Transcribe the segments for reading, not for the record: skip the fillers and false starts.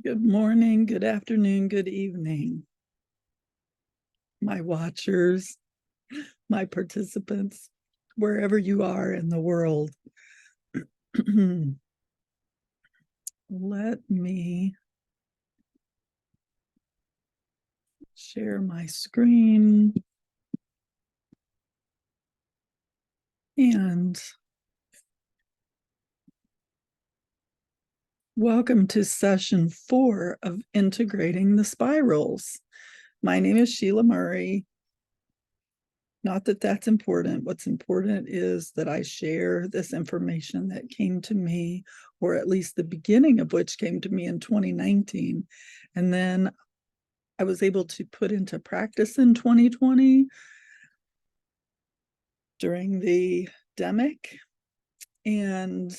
Good morning, good afternoon, good evening, my watchers, my participants, wherever you are in the world. Let me share my screen and welcome to session 4 of Integrating the Spirals. My name is Sheila Murray. Not that that's important. What's important is that I share this information that came to me, or at least the beginning of which came to me in 2019. And then I was able to put into practice in 2020 during the pandemic. And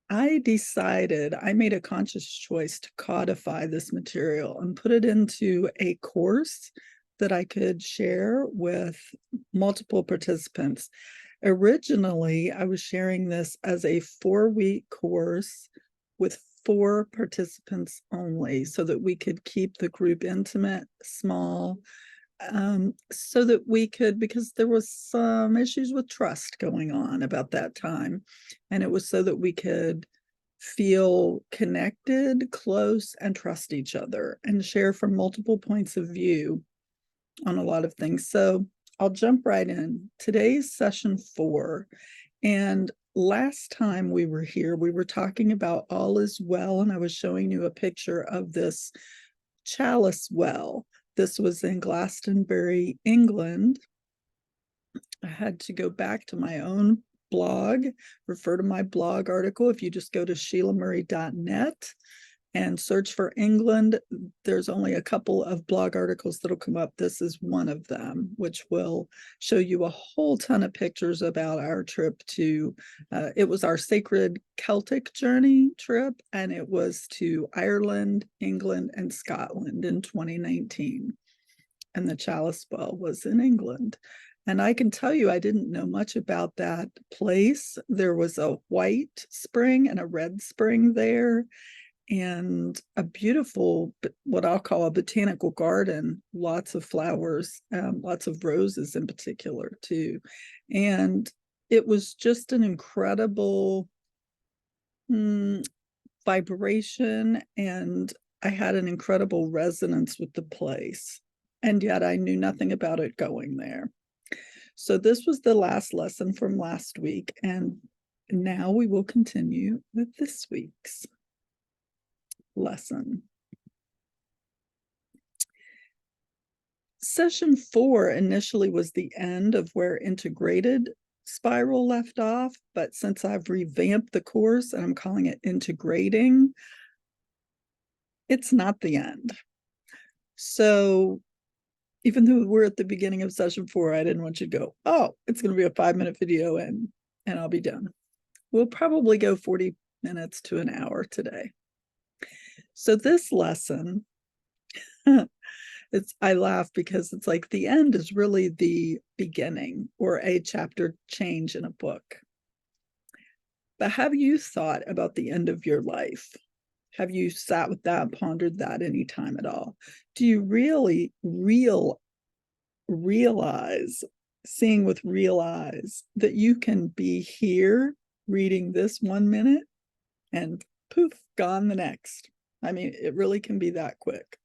I made a conscious choice to codify this material and put it into a course that I could share with multiple participants. Originally, I was sharing this as a 4-week course with 4 participants only so that we could keep the group intimate, small, so that we could, because there was some issues with trust going on about that time, and it was so that we could feel connected, close, and trust each other and share from multiple points of view on a lot of things. So I'll jump right in. Today's session 4, and last time we were here, we were talking about all is well, and I was showing you a picture of this chalice well. This was in Glastonbury, England. I had to go back to my own blog, refer to my blog article. If you just go to sheilamurray.net and search for England, there's only a couple of blog articles that'll come up. This is one of them, which will show you a whole ton of pictures about our trip to, it was our Sacred Celtic Journey trip, and it was to Ireland, England, and Scotland in 2019. And the Chalice Well was in England. And I can tell you, I didn't know much about that place. There was a white spring and a red spring there, and a beautiful, what I'll call a botanical garden, lots of flowers, lots of roses in particular too. And it was just an incredible vibration, and I had an incredible resonance with the place. And yet I knew nothing about it going there. So this was the last lesson from last week, and now we will continue with this week's lesson. Session 4 initially was the end of where integrated spiral left off, but since I've revamped the course and I'm calling it integrating, it's not the end. So even though we're at the beginning of session 4, I didn't want you to go, oh, it's going to be a 5-minute video and I'll be done. We'll probably go 40 minutes to an hour today. So this lesson, I laugh because it's like the end is really the beginning or a chapter change in a book. But have you thought about the end of your life? Have you sat with that, pondered that any time at all? Do you really realize, seeing with real eyes, that you can be here reading this 1 minute and poof, gone the next? I mean, it really can be that quick.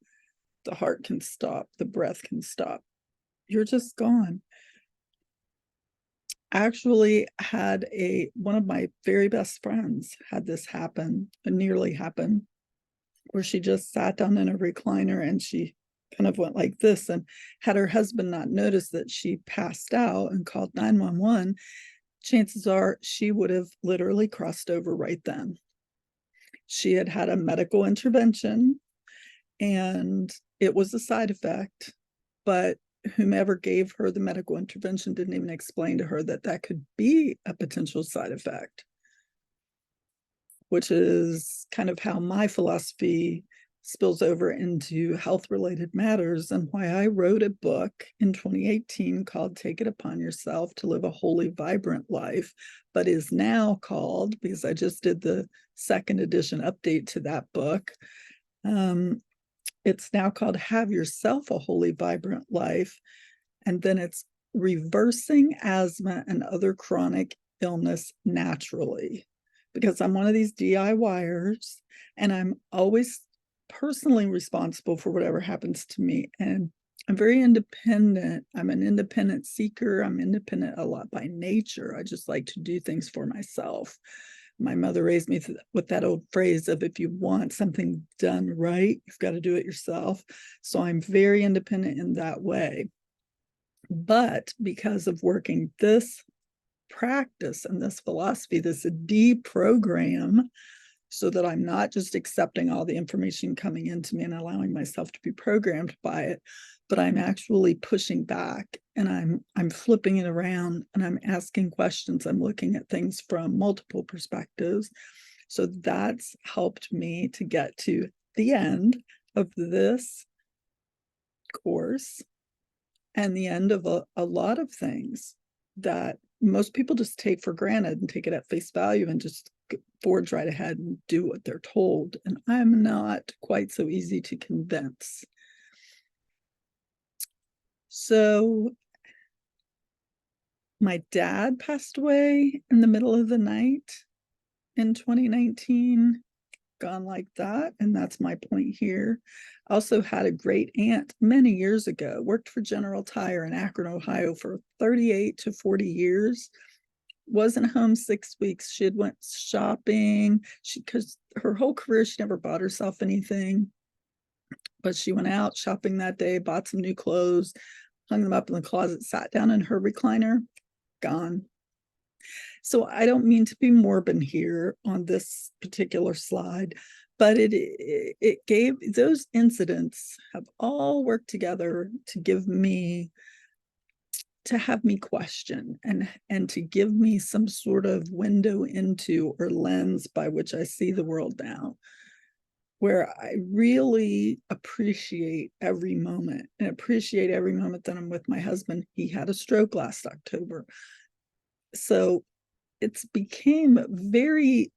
The heart can stop, the breath can stop. You're just gone. Actually had one of my very best friends had this happen, nearly happen, where she just sat down in a recliner and she kind of went like this, and had her husband not noticed that she passed out and called 911, chances are she would have literally crossed over right then. She had had a medical intervention and it was a side effect, but whomever gave her the medical intervention didn't even explain to her that that could be a potential side effect, which is kind of how my philosophy spills over into health related matters, and why I wrote a book in 2018 called Take It Upon Yourself to Live a Wholly Vibrant Life, but is now called, because I just did the second edition update to that book, it's now called Have Yourself a Wholly Vibrant Life. And then it's Reversing Asthma and Other Chronic Illness Naturally. Because I'm one of these DIYers and I'm always personally responsible for whatever happens to me. And I'm very independent. I'm an independent seeker. I'm independent a lot by nature. I just like to do things for myself. My mother raised me with that old phrase of, if you want something done right, you've got to do it yourself. So I'm very independent in that way. But because of working this practice and this philosophy, this deprogram, so that I'm not just accepting all the information coming into me and allowing myself to be programmed by it, but I'm actually pushing back and I'm flipping it around and I'm asking questions. I'm looking at things from multiple perspectives. So that's helped me to get to the end of this course and the end of a lot of things that most people just take for granted and take it at face value and just forge right ahead and do what they're told. And I'm not quite so easy to convince. So my dad passed away in the middle of the night in 2019, gone like that. And that's my point here. I also had a great aunt many years ago, worked for General Tire in Akron, Ohio for 38 to 40 years. Wasn't home 6 weeks. She had went shopping. Because her whole career, she never bought herself anything. But she went out shopping that day, bought some new clothes, hung them up in the closet, sat down in her recliner, gone. So I don't mean to be morbid here on this particular slide, but it gave, those incidents have all worked together to give me, to have me question and to give me some sort of window into or lens by which I see the world now, where I really appreciate every moment and appreciate every moment that I'm with my husband. He had a stroke last October. So it's became very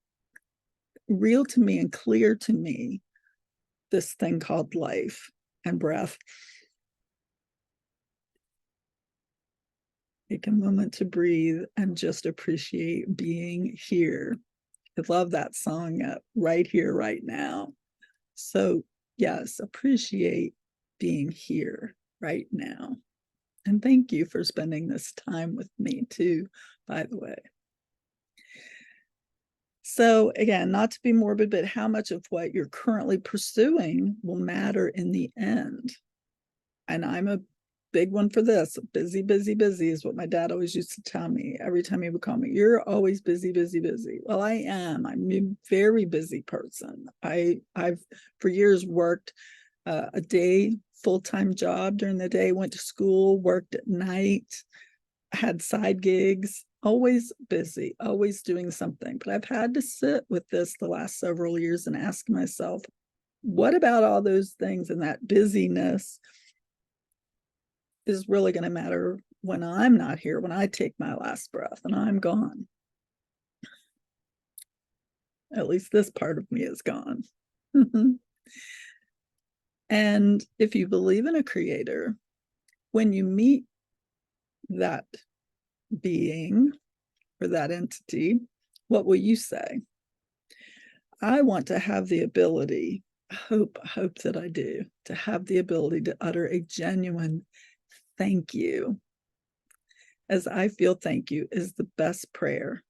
real to me and clear to me, this thing called life and breath. Take a moment to breathe and just appreciate being here. I love that song, Right Here, Right Now. So yes, appreciate being here right now. And thank you for spending this time with me too, by the way. So again, not to be morbid, but how much of what you're currently pursuing will matter in the end. And I'm a big one for this. Busy, busy, busy is what my dad always used to tell me every time he would call me. You're always busy, busy, busy. Well, I am. I'm a very busy person. I've for years worked a day full-time job during the day, went to school, worked at night, had side gigs, always busy, always doing something. But I've had to sit with this the last several years and ask myself, what about all those things and that busyness is really going to matter when I'm not here, when I take my last breath and I'm gone? At least this part of me is gone. And if you believe in a creator, when you meet that being or that entity, what will you say? I want to have the ability, hope that I do, to have the ability to utter a genuine thank you, as I feel thank you is the best prayer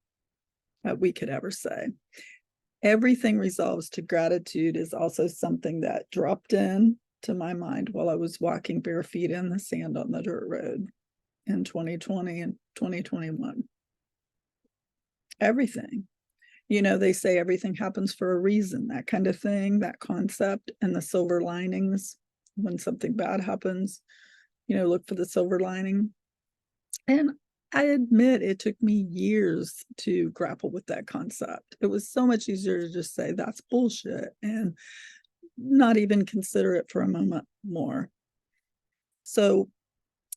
that we could ever say. Everything resolves to gratitude is also something that dropped in to my mind while I was walking bare feet in the sand on the dirt road in 2020 and 2021. Everything. You know, they say everything happens for a reason, that kind of thing, that concept, and the silver linings. When something bad happens, you know, look for the silver lining. And I admit it took me years to grapple with that concept. It was so much easier to just say that's bullshit and not even consider it for a moment more. So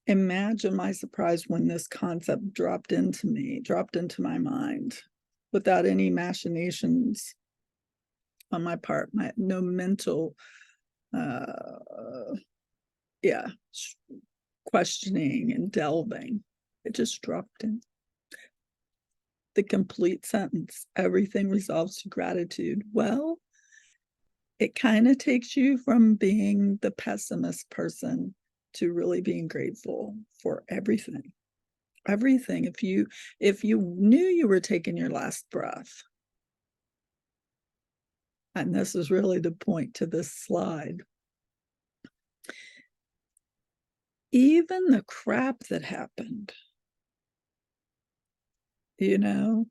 imagine my surprise when this concept dropped into my mind, without any machinations on my part, no mental yeah, questioning and delving. It just dropped in. The complete sentence, everything resolves to gratitude. Well, it kind of takes you from being the pessimist person to really being grateful for everything. Everything. If you knew you were taking your last breath, and this is really the point to this slide, even the crap that happened, even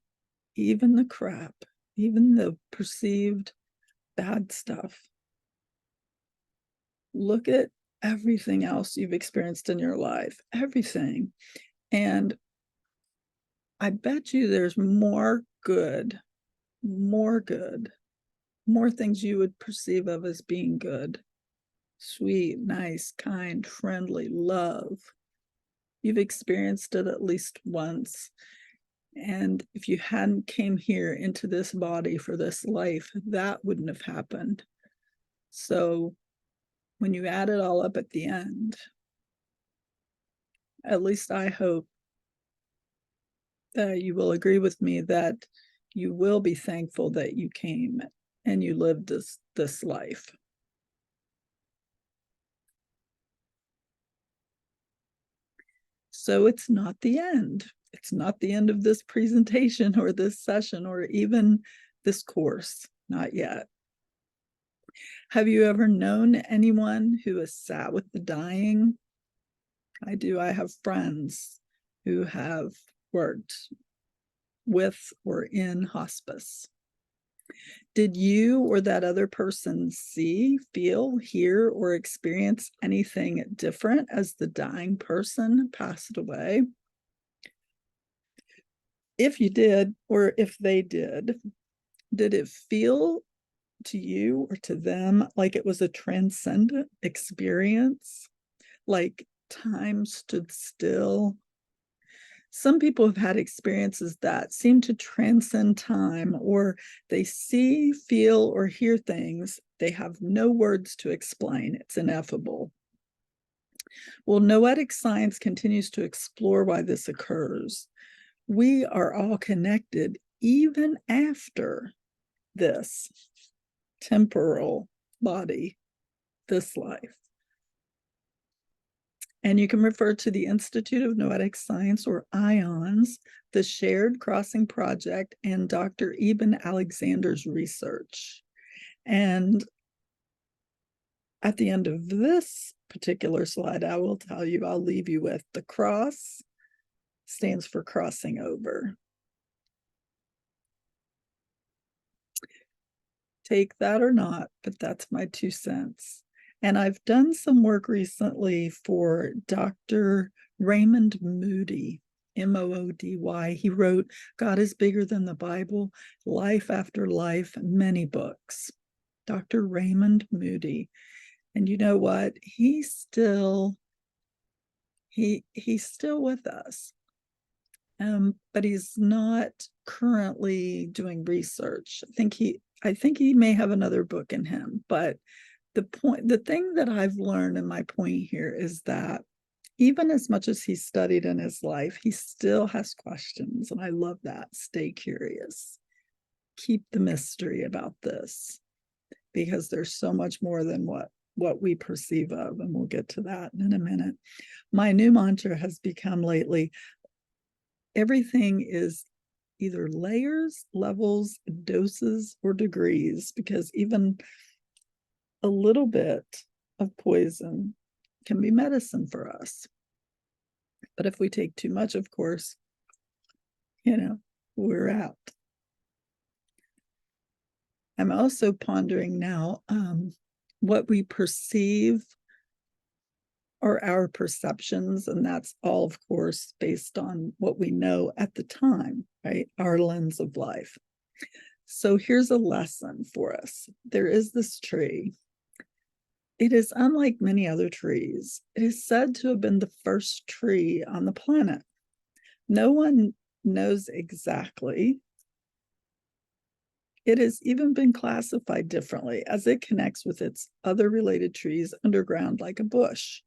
the crap, even the perceived bad stuff, look at everything else you've experienced in your life, everything. And I bet you there's more good, more things you would perceive of as being good, sweet, nice, kind, friendly, love. You've experienced it at least once. And if you hadn't came here into this body for this life, that wouldn't have happened. So when you add it all up at the end, at least I hope that you will agree with me that you will be thankful that you came and you lived this life. So it's not the end. It's not the end of this presentation or this session or even this course. Not yet. Have you ever known anyone who has sat with the dying? I do. I have friends who have worked with or in hospice. Did you or that other person see, feel, hear, or experience anything different as the dying person passed away? If you did, or if they did it feel to you or to them like it was a transcendent experience? Like time stood still? Some people have had experiences that seem to transcend time, or they see, feel, or hear things they have no words to explain. It's ineffable. Well, noetic science continues to explore why this occurs. We are all connected even after this temporal body, this life. And you can refer to the Institute of Noetic Science, or IONS, the Shared Crossing Project, and Dr. Eben Alexander's research. And at the end of this particular slide, I will tell you, I'll leave you with the cross stands for crossing over. Take that or not, but that's my 2 cents. And I've done some work recently for Dr. Raymond Moody, Moody. He wrote God is Bigger Than the Bible, Life After Life, many books. Dr. Raymond Moody. And you know what? He's still with us. But he's not currently doing research. I think he may have another book in him, but the thing that I've learned, and my point here, is that even as much as he's studied in his life, he still has questions. And I love that. Stay curious. Keep the mystery about this, because there's so much more than what we perceive of. And we'll get to that in a minute. My new mantra has become lately, everything is either layers, levels, doses, or degrees, because even a little bit of poison can be medicine for us. But if we take too much, of course, we're out. I'm also pondering now what we perceive are our perceptions, and that's all, of course, based on what we know at the time, right? Our lens of life. So here's a lesson for us. There is this tree, It is unlike many other trees. It is said to have been the first tree on the planet. No one knows exactly. It has even been classified differently as it connects with its other related trees underground like a bush.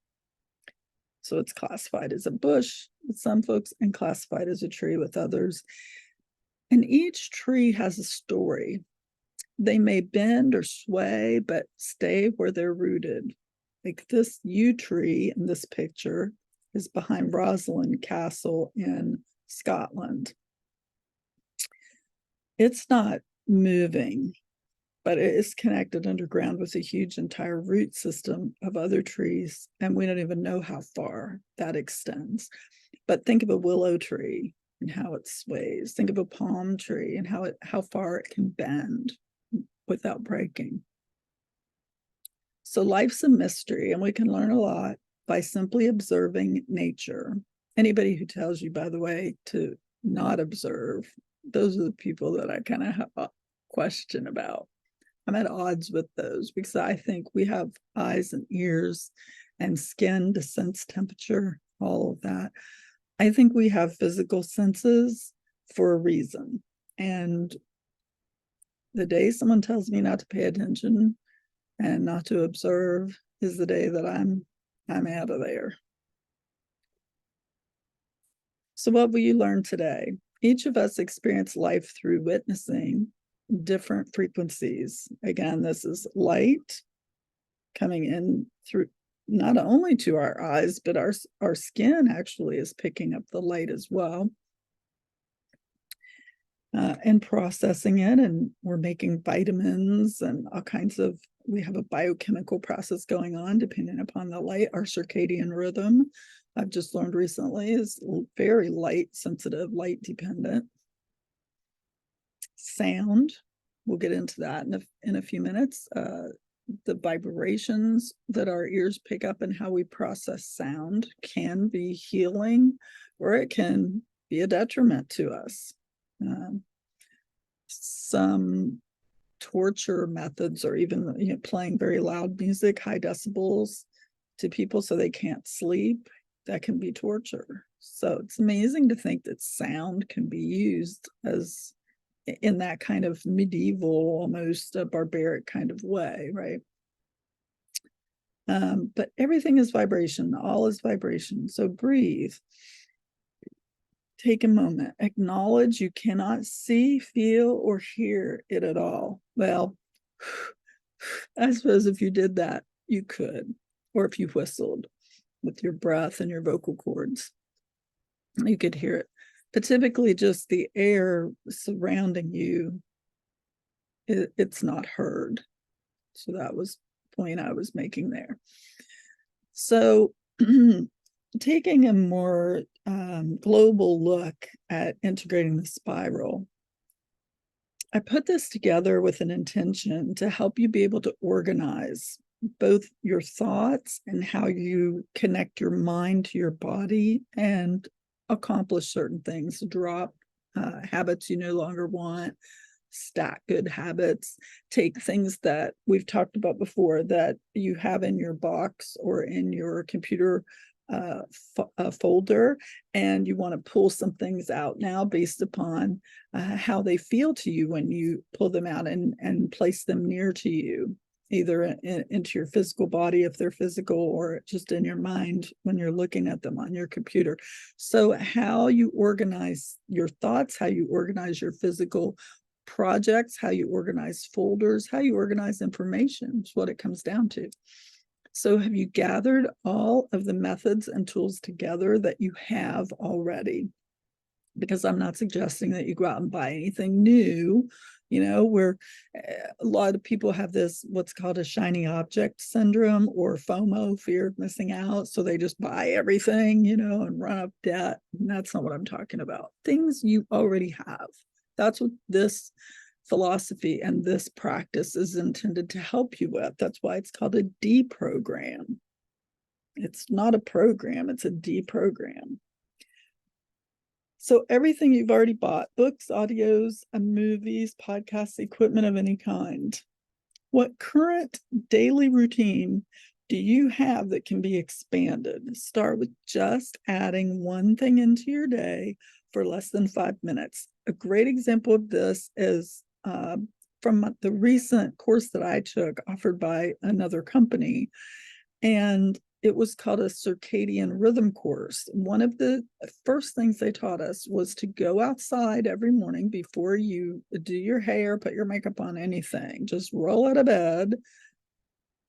So it's classified as a bush with some folks and classified as a tree with others. And each tree has a story. They may bend or sway, but stay where they're rooted. Like this yew tree in this picture is behind Rosslyn Castle in Scotland. It's not moving, but it is connected underground with a huge entire root system of other trees, and we don't even know how far that extends. But think of a willow tree and how it sways. Think of a palm tree and how far it can bend without breaking. So life's a mystery, and we can learn a lot by simply observing nature. Anybody who tells you, by the way, to not observe, those are the people that I kind of have a question about. I'm at odds with those because I think we have eyes and ears and skin to sense temperature, all of that. I think we have physical senses for a reason. And the day someone tells me not to pay attention and not to observe is the day that I'm out of there. So what will you learn today? Each of us experience life through witnessing different frequencies. Again, this is light coming in through not only to our eyes, but our skin actually is picking up the light as well. And processing it, and we're making vitamins and all kinds of, we have a biochemical process going on depending upon the light. Our circadian rhythm, I've just learned recently, is very light sensitive, light dependent. Sound, we'll get into that in a few minutes. The vibrations that our ears pick up and how we process sound can be healing, or it can be a detriment to us. Some torture methods, or even playing very loud music, high decibels, to people so they can't sleep, that can be torture. So it's amazing to think that sound can be used as in that kind of medieval, almost a barbaric kind of way, right? But everything is vibration, all is vibration. So breathe. Take a moment, acknowledge you cannot see, feel, or hear it at all. Well, I suppose if you did that, you could, or if you whistled with your breath and your vocal cords, you could hear it. But typically just the air surrounding you, it's not heard. So that was the point I was making there. So taking a more global look at integrating the spiral, I put this together with an intention to help you be able to organize both your thoughts and how you connect your mind to your body and accomplish certain things, drop habits you no longer want, stack good habits, take things that we've talked about before that you have in your box or in your computer folder, and you want to pull some things out now based upon how they feel to you when you pull them out and place them near to you, either into your physical body if they're physical, or just in your mind when you're looking at them on your computer. So how you organize your thoughts, how you organize your physical projects, how you organize folders, how you organize information is what it comes down to. So have you gathered all of the methods and tools together that you have already? Because I'm not suggesting that you go out and buy anything new, where a lot of people have this, what's called a shiny object syndrome, or FOMO, fear of missing out. So they just buy everything, and run up debt. And that's not what I'm talking about. Things you already have. That's what this philosophy and this practice is intended to help you with. That's why it's called a deprogram. It's not a program, it's a deprogram. So everything you've already bought, books, audios, movies, podcasts, equipment of any kind. What current daily routine do you have that can be expanded? Start with just adding one thing into your day for less than 5 minutes. A great example of this is from the recent course that I took offered by another company. And it was called a circadian rhythm course. One of the first things they taught us was to go outside every morning before you do your hair, put your makeup on, anything. Just roll out of bed,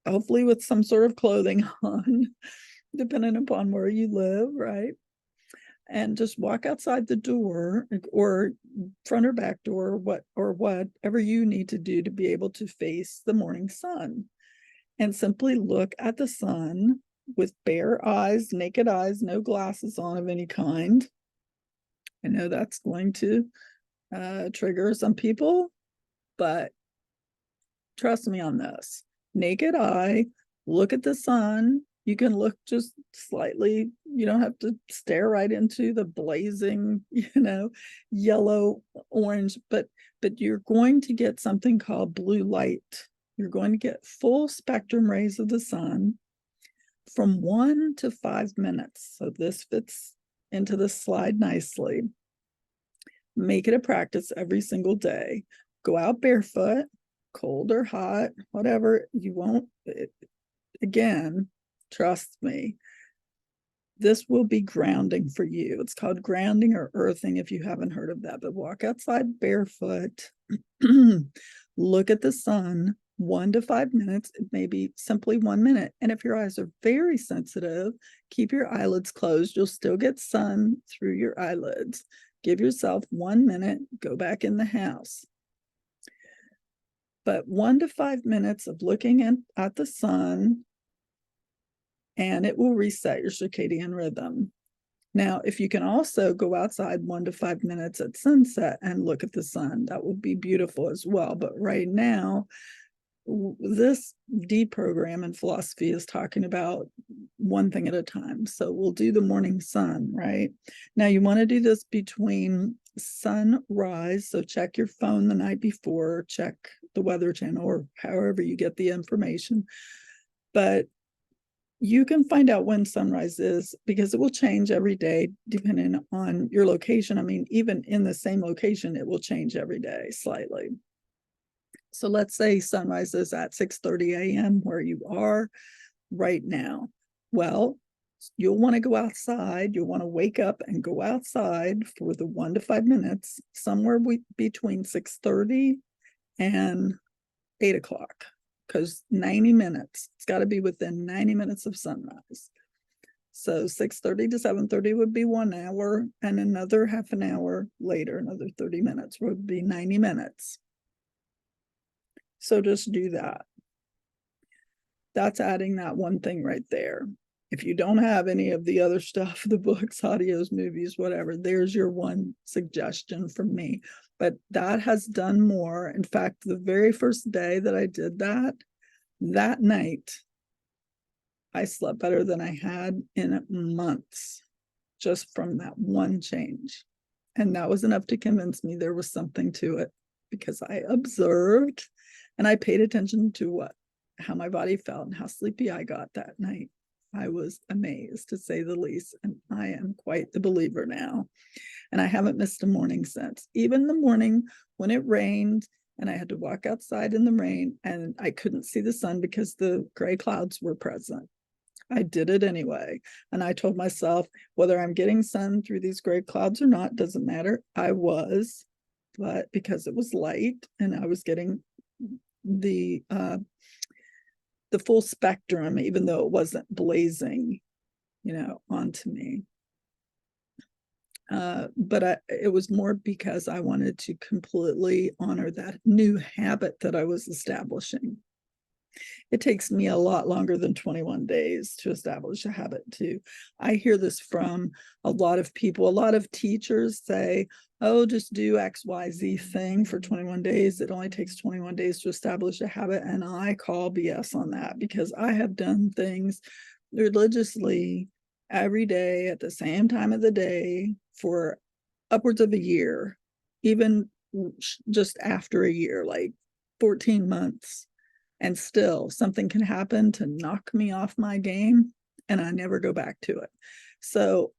hopefully with some sort of clothing on, depending upon where you live, right? And just walk outside the door or front or back door, whatever you need to do to be able to face the morning sun. And simply look at the sun with bare eyes, naked eyes, no glasses on of any kind. I know that's going to trigger some people, but trust me on this. Naked eye, look at the sun. You can look just slightly, you don't have to stare right into the blazing, yellow, orange, but you're going to get something called blue light. You're going to get full spectrum rays of the sun from 1 to 5 minutes. So this fits into the slide nicely. Make it a practice every single day. Go out barefoot, cold or hot, whatever. You won't, again, trust me, this will be grounding for you. It's called grounding or earthing if you haven't heard of that. But walk outside barefoot, look at the sun, 1 to 5 minutes. It may be simply 1 minute. And if your eyes are very sensitive, keep your eyelids closed. You'll still get sun through your eyelids. Give yourself 1 minute, go back in the house. But 1 to 5 minutes of looking at the sun, and it will reset your circadian rhythm. Now, if you can also go outside 1 to 5 minutes at sunset and look at the sun, that would be beautiful as well. But right now, this deprogram in philosophy is talking about one thing at a time. So we'll do the morning sun, right? Now you want to do this between sunrise. So check your phone the night before, check the Weather Channel or however you get the information. But you can find out when sunrise is because it will change every day depending on your location. I mean, even in the same location, it will change every day slightly. So let's say sunrise is at 6:30 a.m. where you are right now. Well, you'll want to go outside. You'll want to wake up and go outside for the 1 to 5 minutes, somewhere between 6:30 and 8 o'clock, because 90 minutes, it's got to be within 90 minutes of sunrise. So 6:30 to 7:30 would be 1 hour, and another half an hour later, another 30 minutes would be 90 minutes. So just do that. That's adding that one thing right there. If you don't have any of the other stuff, the books, audios, movies, whatever, there's your one suggestion from me. But that has done more. In fact, the very first day that I did that night, I slept better than I had in months just from that one change. And that was enough to convince me there was something to it, because I observed and I paid attention to how my body felt and how sleepy I got that night. I was amazed, to say the least, and I am quite the believer now. And I haven't missed a morning since. Even the morning when it rained and I had to walk outside in the rain and I couldn't see the sun because the gray clouds were present, I did it anyway. And I told myself, whether I'm getting sun through these gray clouds or not, doesn't matter. I was, but because it was light and I was getting the full spectrum, even though it wasn't blazing, onto me. But it was more because I wanted to completely honor that new habit that I was establishing. It takes me a lot longer than 21 days to establish a habit too. I hear this from a lot of people. A lot of teachers say, oh, just do XYZ thing for 21 days. It only takes 21 days to establish a habit. And I call BS on that, because I have done things religiously every day at the same time of the day for upwards of a year, even just after a year, like 14 months. And still, something can happen to knock me off my game, and I never go back to it. So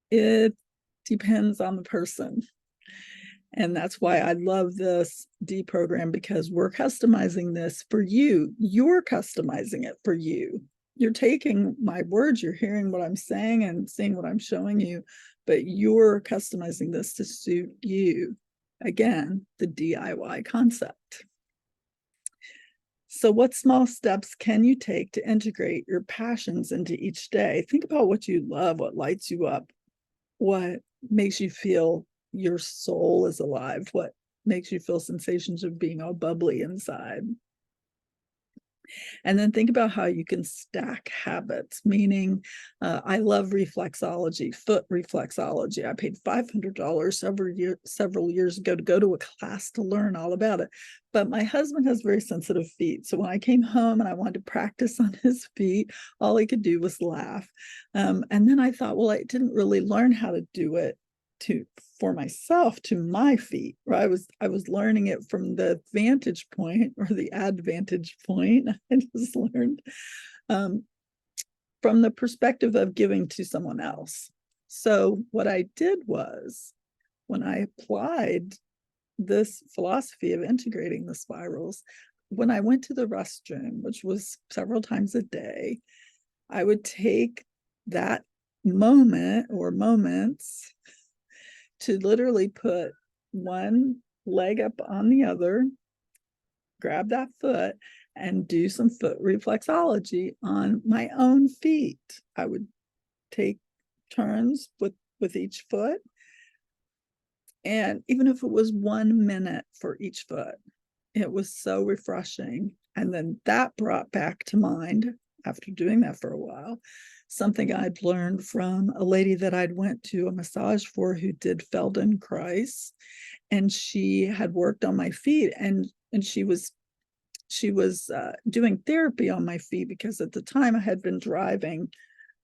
it depends on the person. And that's why I love this D program, because we're customizing this for you. You're customizing it for you. You're taking my words, you're hearing what I'm saying and seeing what I'm showing you, but you're customizing this to suit you. Again, the DIY concept. So, what small steps can you take to integrate your passions into each day? Think about what you love, what lights you up, what makes you feel your soul is alive, what makes you feel sensations of being all bubbly inside. And then think about how you can stack habits, meaning I love reflexology, foot reflexology. I paid $500 several years ago to go to a class to learn all about it. But my husband has very sensitive feet. So when I came home and I wanted to practice on his feet, all he could do was laugh. And then I thought, well, I didn't really learn how to do it for myself to my feet. Right? I was learning it from the vantage point, or the advantage point. I just learned from the perspective of giving to someone else. So what I did was, when I applied this philosophy of integrating the spirals, when I went to the restroom, which was several times a day, I would take that moment or moments to literally put one leg up on the other, grab that foot, and do some foot reflexology on my own feet. I would take turns with each foot. And even if it was 1 minute for each foot, it was so refreshing. And then that brought back to mind, after doing that for a while, something I'd learned from a lady that I'd went to a massage for, who did Feldenkrais, and she had worked on my feet, and she was doing therapy on my feet, because at the time I had been driving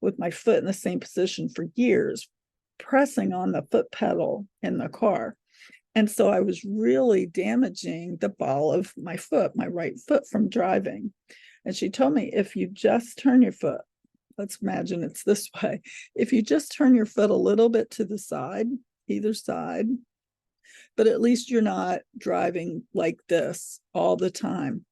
with my foot in the same position for years, pressing on the foot pedal in the car. And so I was really damaging the ball of my foot, my right foot, from driving. And she told me, if you just turn your foot, let's imagine it's this way, if you just turn your foot a little bit to the side, either side, but at least you're not driving like this all the time.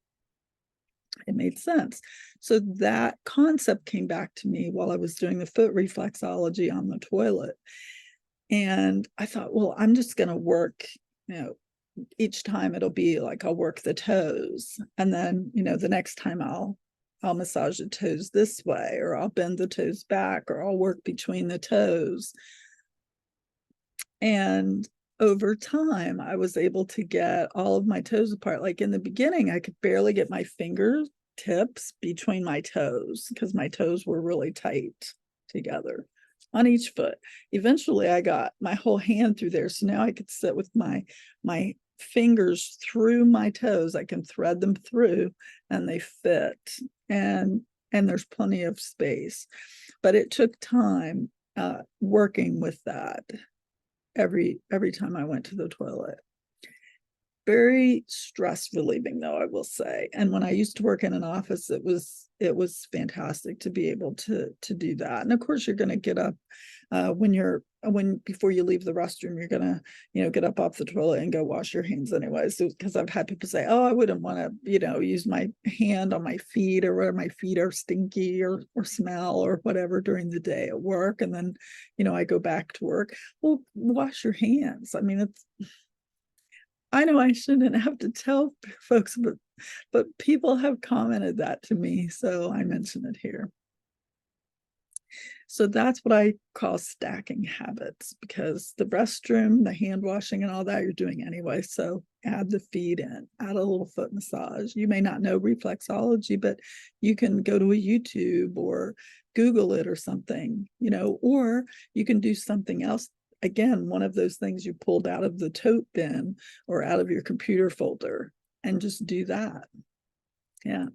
It made sense. So that concept came back to me while I was doing the foot reflexology on the toilet. And I thought, well, I'm just going to work, each time it'll be like, I'll work the toes. And then, the next time I'll massage the toes this way, or I'll bend the toes back, or I'll work between the toes. And over time, I was able to get all of my toes apart. Like in the beginning, I could barely get my fingertips between my toes, because my toes were really tight together on each foot. Eventually, I got my whole hand through there. So now I could sit with my fingers through my toes. I can thread them through, and they fit. And there's plenty of space. But it took time working with that every time I went to the toilet. Very stress relieving, though, I will say. And when I used to work in an office, it was fantastic to be able to do that. And of course, you're going to get up before you leave the restroom, you're going to get up off the toilet and go wash your hands anyways. So, because I've had people say, oh, I wouldn't want to use my hand on my feet, or where my feet are stinky or smell or whatever during the day at work, and then I go back to work. Well, wash your hands. I mean, I know I shouldn't have to tell folks, but people have commented that to me, so I mention it here. So that's what I call stacking habits, because the restroom, the hand washing, and all that you're doing anyway. So add the feet in, add a little foot massage. You may not know reflexology, but you can go to a YouTube or Google it or something, or you can do something else. Again, one of those things you pulled out of the tote bin or out of your computer folder, and just do that. Yeah.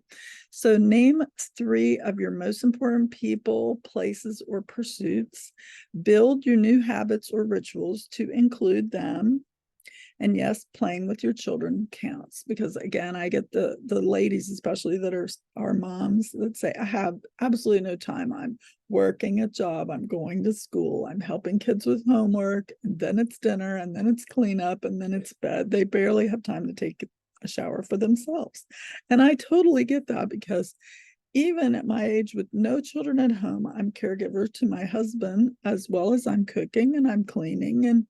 So name 3 of your most important people, places, or pursuits. Build your new habits or rituals to include them. And yes, playing with your children counts, because again, I get the ladies, especially that are moms, that say, I have absolutely no time. I'm working a job, I'm going to school, I'm helping kids with homework, and then it's dinner, and then it's cleanup, and then it's bed. They barely have time to take a shower for themselves. And I totally get that, because even at my age with no children at home, I'm caregiver to my husband, as well as I'm cooking and I'm cleaning. And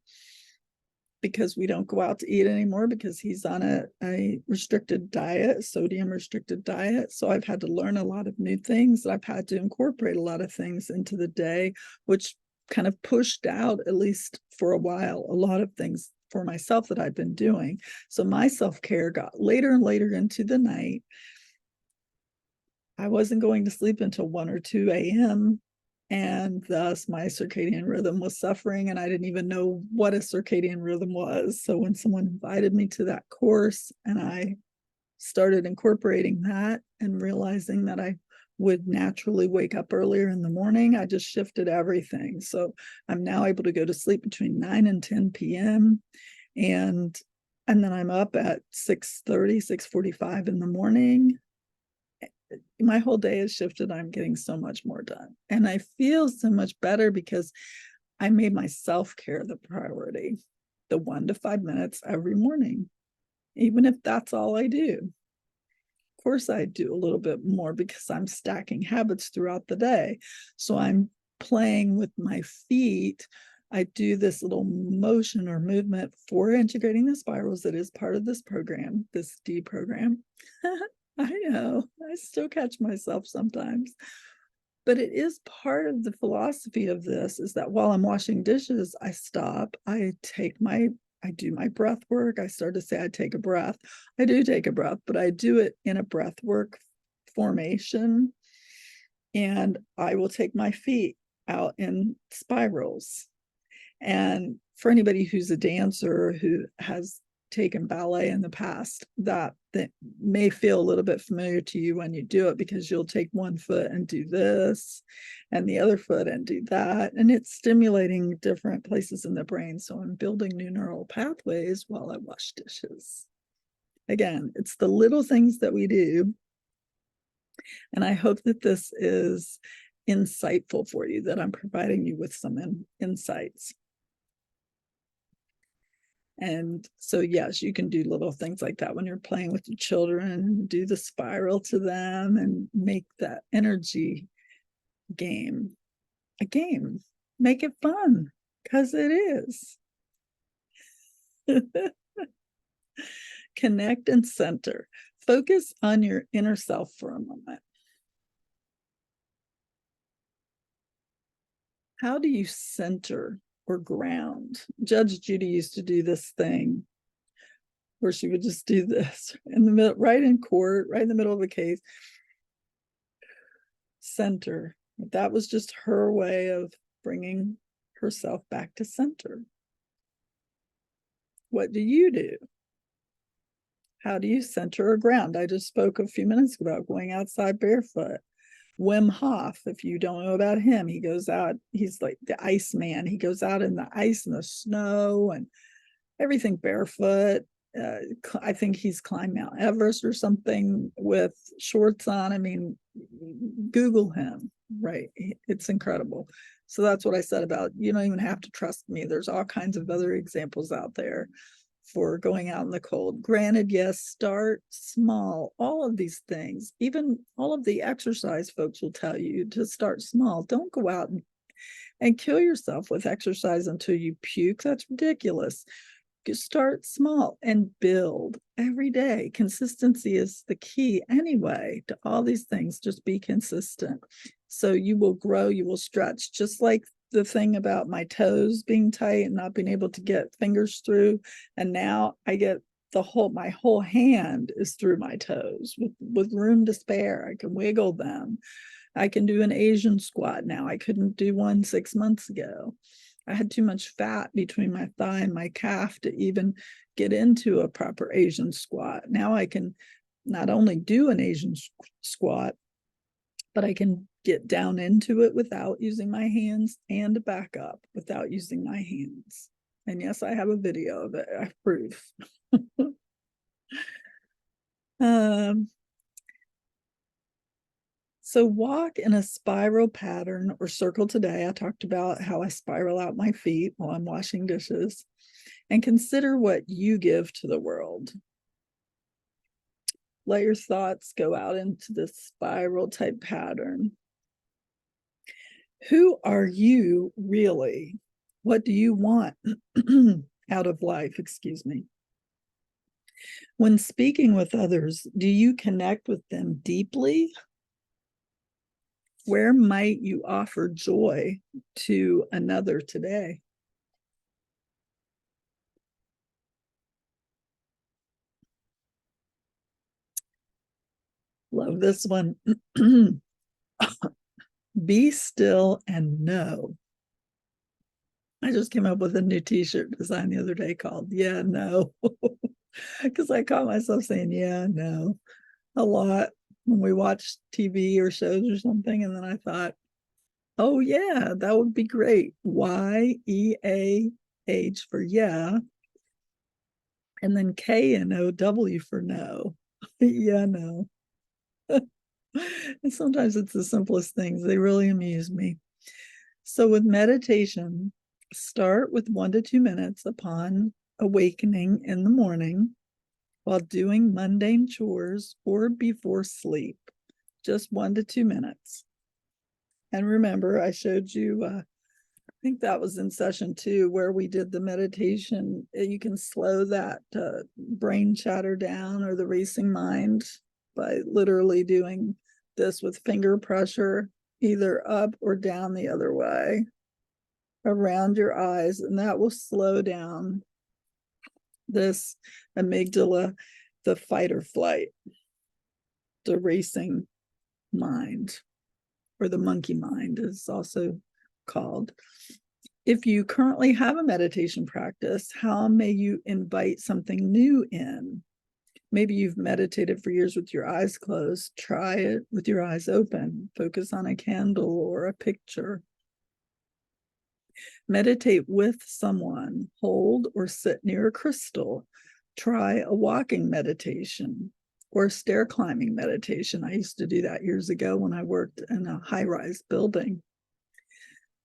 because we don't go out to eat anymore, because he's on a restricted diet, sodium restricted diet. So I've had to learn a lot of new things. I've had to incorporate a lot of things into the day, which kind of pushed out, at least for a while, a lot of things for myself that I've been doing. So my self-care got later and later into the night. I wasn't going to sleep until 1 or 2 a.m. And thus my circadian rhythm was suffering, and I didn't even know what a circadian rhythm was. So when someone invited me to that course and I started incorporating that and realizing that I would naturally wake up earlier in the morning, I just shifted everything. So I'm now able to go to sleep between 9 and 10 p.m. And then I'm up at 6:30, 6:45 in the morning. My whole day has shifted. I'm getting so much more done. And I feel so much better because I made my self-care the priority, the 1 to 5 minutes every morning, even if that's all I do. Of course, I do a little bit more because I'm stacking habits throughout the day. So I'm playing with my feet. I do this little motion or movement for integrating the spirals that is part of this program, this D program. I know, I still catch myself sometimes. But it is part of the philosophy of this, is that while I'm washing dishes, I stop, I do my breath work. I start to say I take a breath. I do take a breath, but I do it in a breath work formation. And I will take my feet out in spirals. And for anybody who's a dancer who has taken ballet in the past, that may feel a little bit familiar to you when you do it, because you'll take one foot and do this and the other foot and do that. And it's stimulating different places in the brain. So I'm building new neural pathways while I wash dishes. Again, it's the little things that we do. And I hope that this is insightful for you, that I'm providing you with some insights. And so, yes, you can do little things like that when you're playing with your children, do the spiral to them and make that energy game a game. Make it fun, because it is. Connect and center. Focus on your inner self for a moment. How do you center or ground? Judge Judy used to do this thing where she would just do this in the middle, right in court, right in the middle of a case. Center. That was just her way of bringing herself back to center. What do you do? How do you center or ground? I just spoke a few minutes ago about going outside barefoot. Wim Hof, if you don't know about him, he goes out, he's like the ice man. He goes out in the ice and the snow and everything barefoot. I think he's climbed Mount Everest or something with shorts on. I mean, Google him, right? It's incredible. So that's what I said about, you don't even have to trust me. There's all kinds of other examples out there for going out in the cold. Granted, yes, start small. All of these things, even all of the exercise folks will tell you to start small. Don't go out and kill yourself with exercise until you puke. That's ridiculous. Start small and build every day. Consistency is the key anyway to all these things. Just be consistent. So you will grow, you will stretch, just like the thing about my toes being tight and not being able to get fingers through. And now I get my whole hand is through my toes with room to spare. I can wiggle them. I can do an Asian squat now. I couldn't do one 6 months ago. I had too much fat between my thigh and my calf to even get into a proper Asian squat. Now I can not only do an Asian squat, but I can get down into it without using my hands and back up without using my hands. And yes, I have a video of it. I have proof. um, so walk in a spiral pattern or circle today. I talked about how I spiral out my feet while I'm washing dishes, and consider what you give to the world. Let your thoughts go out into this spiral type pattern. Who are you really? What do you want out of life? Excuse me. When speaking with others, do you connect with them deeply? Where might you offer joy to another today? Love this one. Be still and know. I just came up with a new t-shirt design the other day called Yeah, No. Because I caught myself saying yeah, no a lot when we watch TV or shows or something. And then I thought, oh, yeah, that would be great. YEAH for yeah. And then KNOW for no. Yeah, no. And sometimes it's the simplest things. They really amuse me. So with meditation, start with 1 to 2 minutes upon awakening in the morning while doing mundane chores or before sleep. Just 1 to 2 minutes. And remember, I showed you, I think that was in session 2 where we did the meditation. You can slow that brain chatter down or the racing mind by literally doing this with finger pressure, either up or down the other way around your eyes. And that will slow down this amygdala, the fight or flight, the racing mind, or the monkey mind is also called. If you currently have a meditation practice, how may you invite something new in? Maybe you've meditated for years with your eyes closed. Try it with your eyes open. Focus on a candle or a picture. Meditate with someone. Hold or sit near a crystal. Try a walking meditation or stair climbing meditation. I used to do that years ago when I worked in a high-rise building.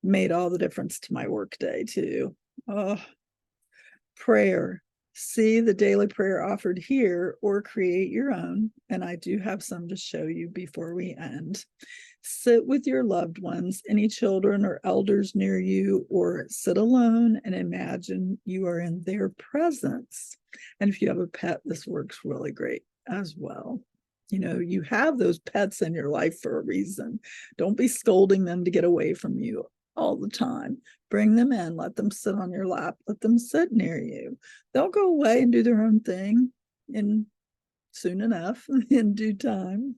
Made all the difference to my workday too. Prayer. See the daily prayer offered here or create your own. And I do have some to show you before we end. Sit with your loved ones, any children or elders near you, or sit alone and imagine you are in their presence. And if you have a pet, this works really great as well. You know, you have those pets in your life for a reason. Don't be scolding them to get away from you all the time. Bring them in, let them sit on your lap, let them sit near you. They'll go away and do their own thing in soon enough, in due time.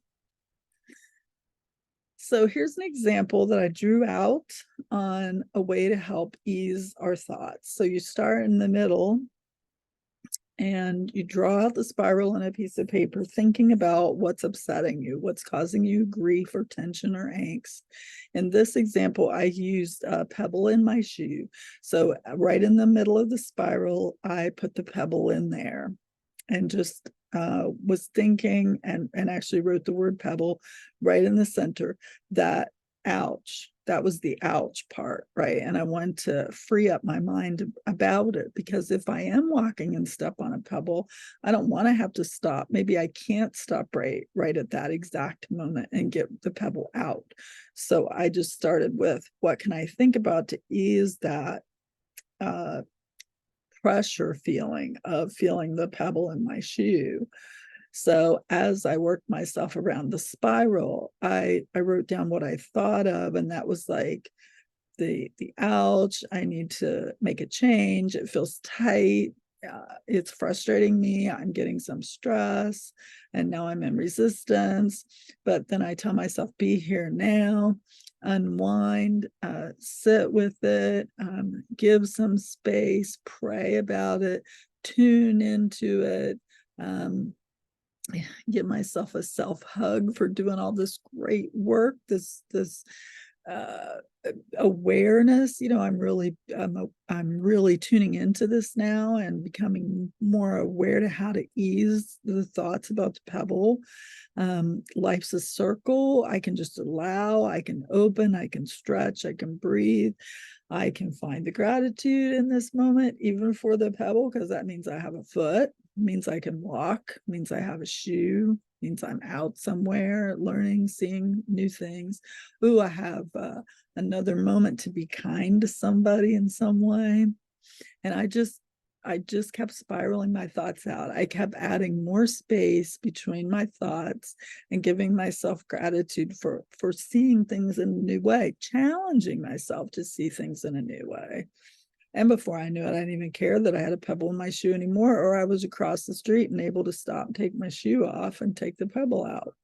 So here's an example that I drew out on a way to help ease our thoughts. So you start in the middle and you draw out the spiral on a piece of paper, thinking about what's upsetting you, what's causing you grief or tension or angst. In this example, I used a pebble in my shoe. So right in the middle of the spiral, I put the pebble in there and just was thinking and actually wrote the word pebble right in the center. That ouch, that was the ouch part, right? And I wanted to free up my mind about it, because if I am walking and step on a pebble, I don't want to have to stop. Maybe I can't stop right at that exact moment and get the pebble out. So I just started with, what can I think about to ease that pressure feeling of feeling the pebble in my shoe. So as I worked myself around the spiral, I wrote down what I thought of, and that was like the ouch, I need to make a change. It feels tight. It's frustrating me. I'm getting some stress, and now I'm in resistance. But then I tell myself, be here now, unwind, sit with it, give some space, pray about it, tune into it. Give myself a self hug for doing all this great work, this uh, awareness. I'm really tuning into this now and becoming more aware to how to ease the thoughts about the pebble. Life's a circle. I can just allow, I can open, I can stretch, I can breathe. I can find the gratitude in this moment, even for the pebble, because that means I have a foot, means I can walk, means I have a shoe, means I'm out somewhere learning, seeing new things. Ooh, I have another moment to be kind to somebody in some way. And I just kept spiraling my thoughts out. I kept adding more space between my thoughts and giving myself gratitude for seeing things in a new way, challenging myself to see things in a new way. And before I knew it, I didn't even care that I had a pebble in my shoe anymore, or I was across the street and able to stop and take my shoe off and take the pebble out.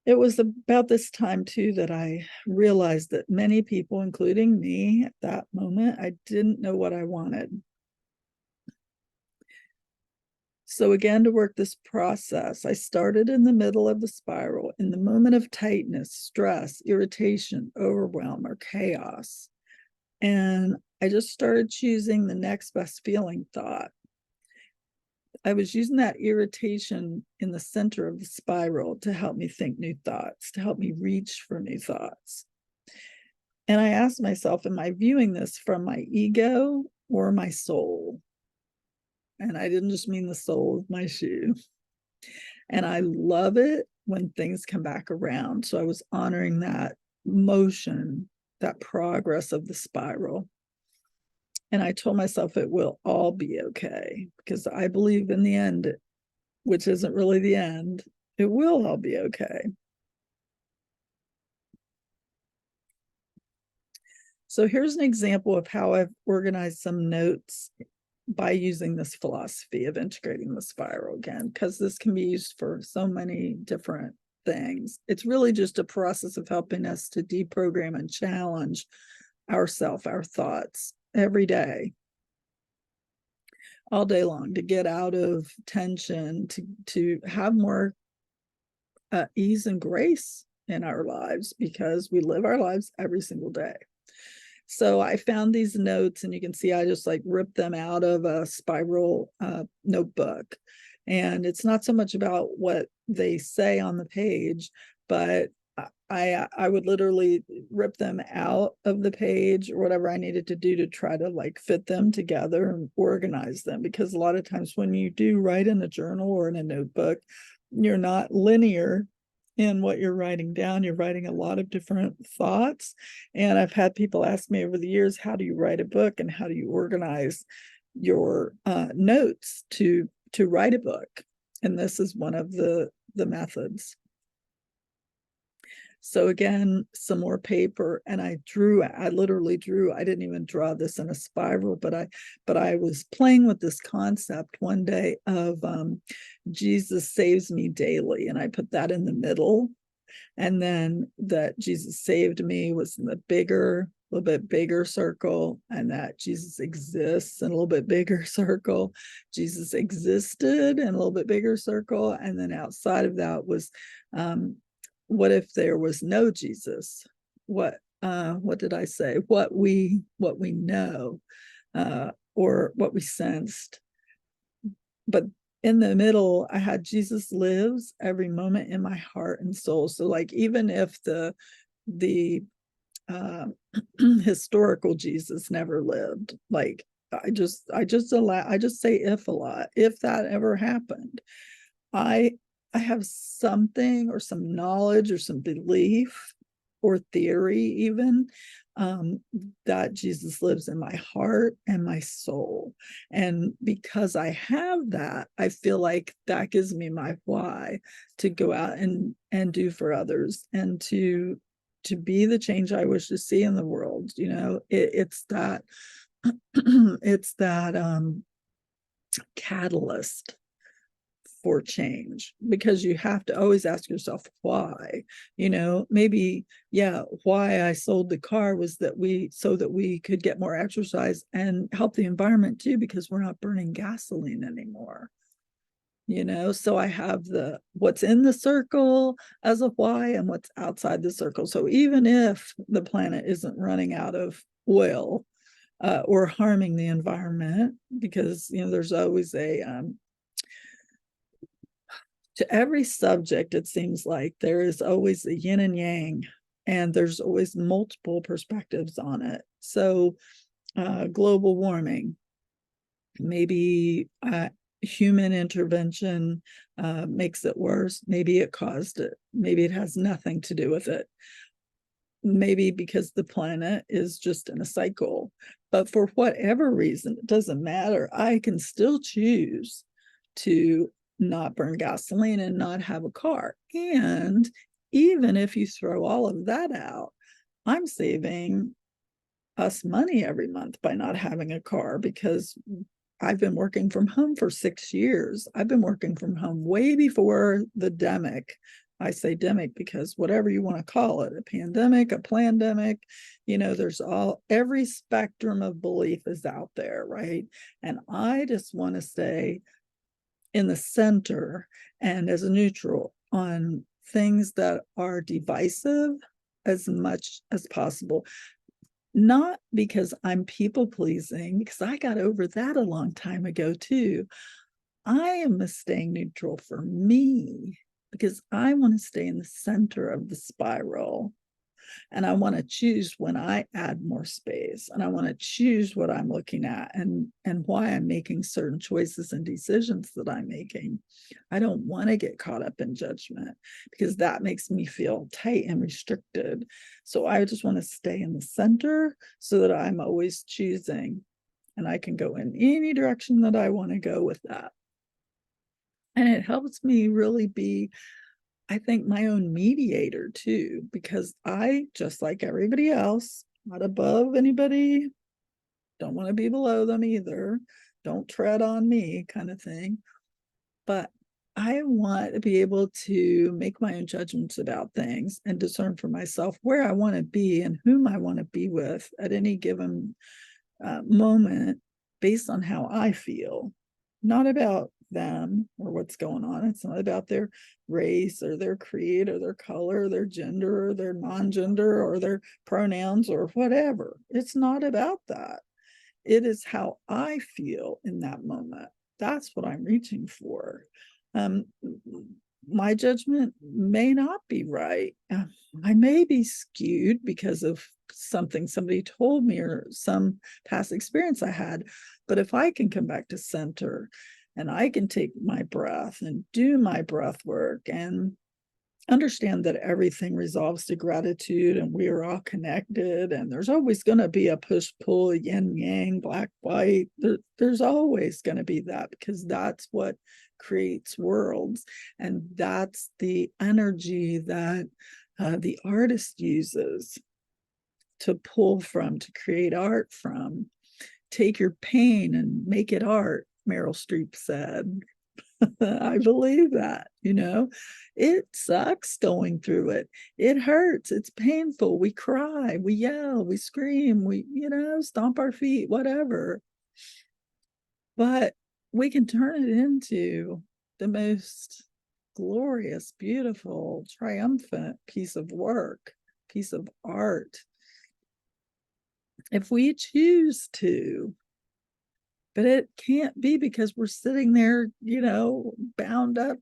It was about this time too that I realized that many people, including me at that moment, I didn't know what I wanted. So again, to work this process, I started in the middle of the spiral, in the moment of tightness, stress, irritation, overwhelm, or chaos. And I just started choosing the next best feeling thought. I was using that irritation in the center of the spiral to help me think new thoughts, to help me reach for new thoughts. And I asked myself, am I viewing this from my ego or my soul? And I didn't just mean the sole of my shoe. And I love it when things come back around. So I was honoring that motion, that progress of the spiral. And I told myself it will all be okay, because I believe in the end, which isn't really the end, it will all be okay. So here's an example of how I've organized some notes by using this philosophy of integrating the spiral again, because this can be used for so many different things. It's really just a process of helping us to deprogram and challenge ourself, our thoughts every day, all day long, to get out of tension, to have more ease and grace in our lives, because we live our lives every single day. So I found these notes, and you can see I just like ripped them out of a spiral notebook. And it's not so much about what they say on the page, but I would literally rip them out of the page or whatever I needed to do to try to like fit them together and organize them. Because a lot of times when you do write in a journal or in a notebook, you're not linear in what you're writing down. You're writing a lot of different thoughts. And I've had people ask me over the years, how do you write a book and how do you organize your notes to write a book? And this is one of the methods. So again, some more paper, and I literally drew. I didn't even draw this in a spiral, but I was playing with this concept one day of Jesus saves me daily, and I put that in the middle. And then that Jesus saved me was in the little bit bigger circle, and that Jesus exists in a little bit bigger circle. Jesus existed in a little bit bigger circle. And then outside of that was, what if there was no Jesus? What did I say? What we know, or what we sensed. But in the middle, I had Jesus lives every moment in my heart and soul. So like, even if the uh, historical Jesus never lived, like I just say if a lot, if that ever happened, I have something or some knowledge or some belief or theory even, that Jesus lives in my heart and my soul. And because I have that, I feel like that gives me my why to go out and do for others, and to be the change I wish to see in the world. It's that it's that catalyst for change, because you have to always ask yourself why. Maybe, yeah, why I sold the car was so that we could get more exercise and help the environment too, because we're not burning gasoline anymore. So I have the what's in the circle as a Y and what's outside the circle. So even if the planet isn't running out of oil or harming the environment, because there's always to every subject, it seems like there is always a yin and yang, and there's always multiple perspectives on it. So global warming, maybe human intervention makes it worse. Maybe it caused it. Maybe it has nothing to do with it. Maybe because the planet is just in a cycle. But for whatever reason, it doesn't matter. I can still choose to not burn gasoline and not have a car. And even if you throw all of that out, I'm saving us money every month by not having a car, because I've been working from home for 6 years. I've been working from home way before the demic. I say demic because whatever you want to call it, a pandemic, a plandemic, there's every spectrum of belief is out there, right? And I just want to stay in the center and as a neutral on things that are divisive as much as possible. Not because I'm people pleasing, because I got over that a long time ago too. I am staying neutral for me because I want to stay in the center of the spiral. And I want to choose when I add more space, and I want to choose what I'm looking at and why I'm making certain choices and decisions that I'm making. I don't want to get caught up in judgment, because that makes me feel tight and restricted. So I just want to stay in the center so that I'm always choosing, and I can go in any direction that I want to go with that. And it helps me really be, I think, my own mediator too, because I, just like everybody else, not above anybody, don't want to be below them either, don't tread on me kind of thing. But I want to be able to make my own judgments about things and discern for myself where I want to be and whom I want to be with at any given moment based on how I feel, not about them or what's going on. It's not about their race or their creed or their color or their gender or their non-gender or their pronouns or whatever. It's not about that. It is how I feel in that moment. That's what I'm reaching for. Um, my judgment may not be right. I may be skewed because of something somebody told me or some past experience I had. But if I can come back to center and I can take my breath and do my breath work and understand that everything resolves to gratitude and we are all connected, and there's always going to be a push pull, yin yang, black white. There's always going to be that, because that's what creates worlds, and that's the energy that the artist uses to pull from, to create art from. Take your pain and make it art, Meryl Streep said. I believe that, it sucks going through it. It hurts. It's painful. We cry, we yell, we scream, we, stomp our feet, whatever. But we can turn it into the most glorious, beautiful, triumphant piece of work, piece of art, if we choose to. But it can't be because we're sitting there, bound up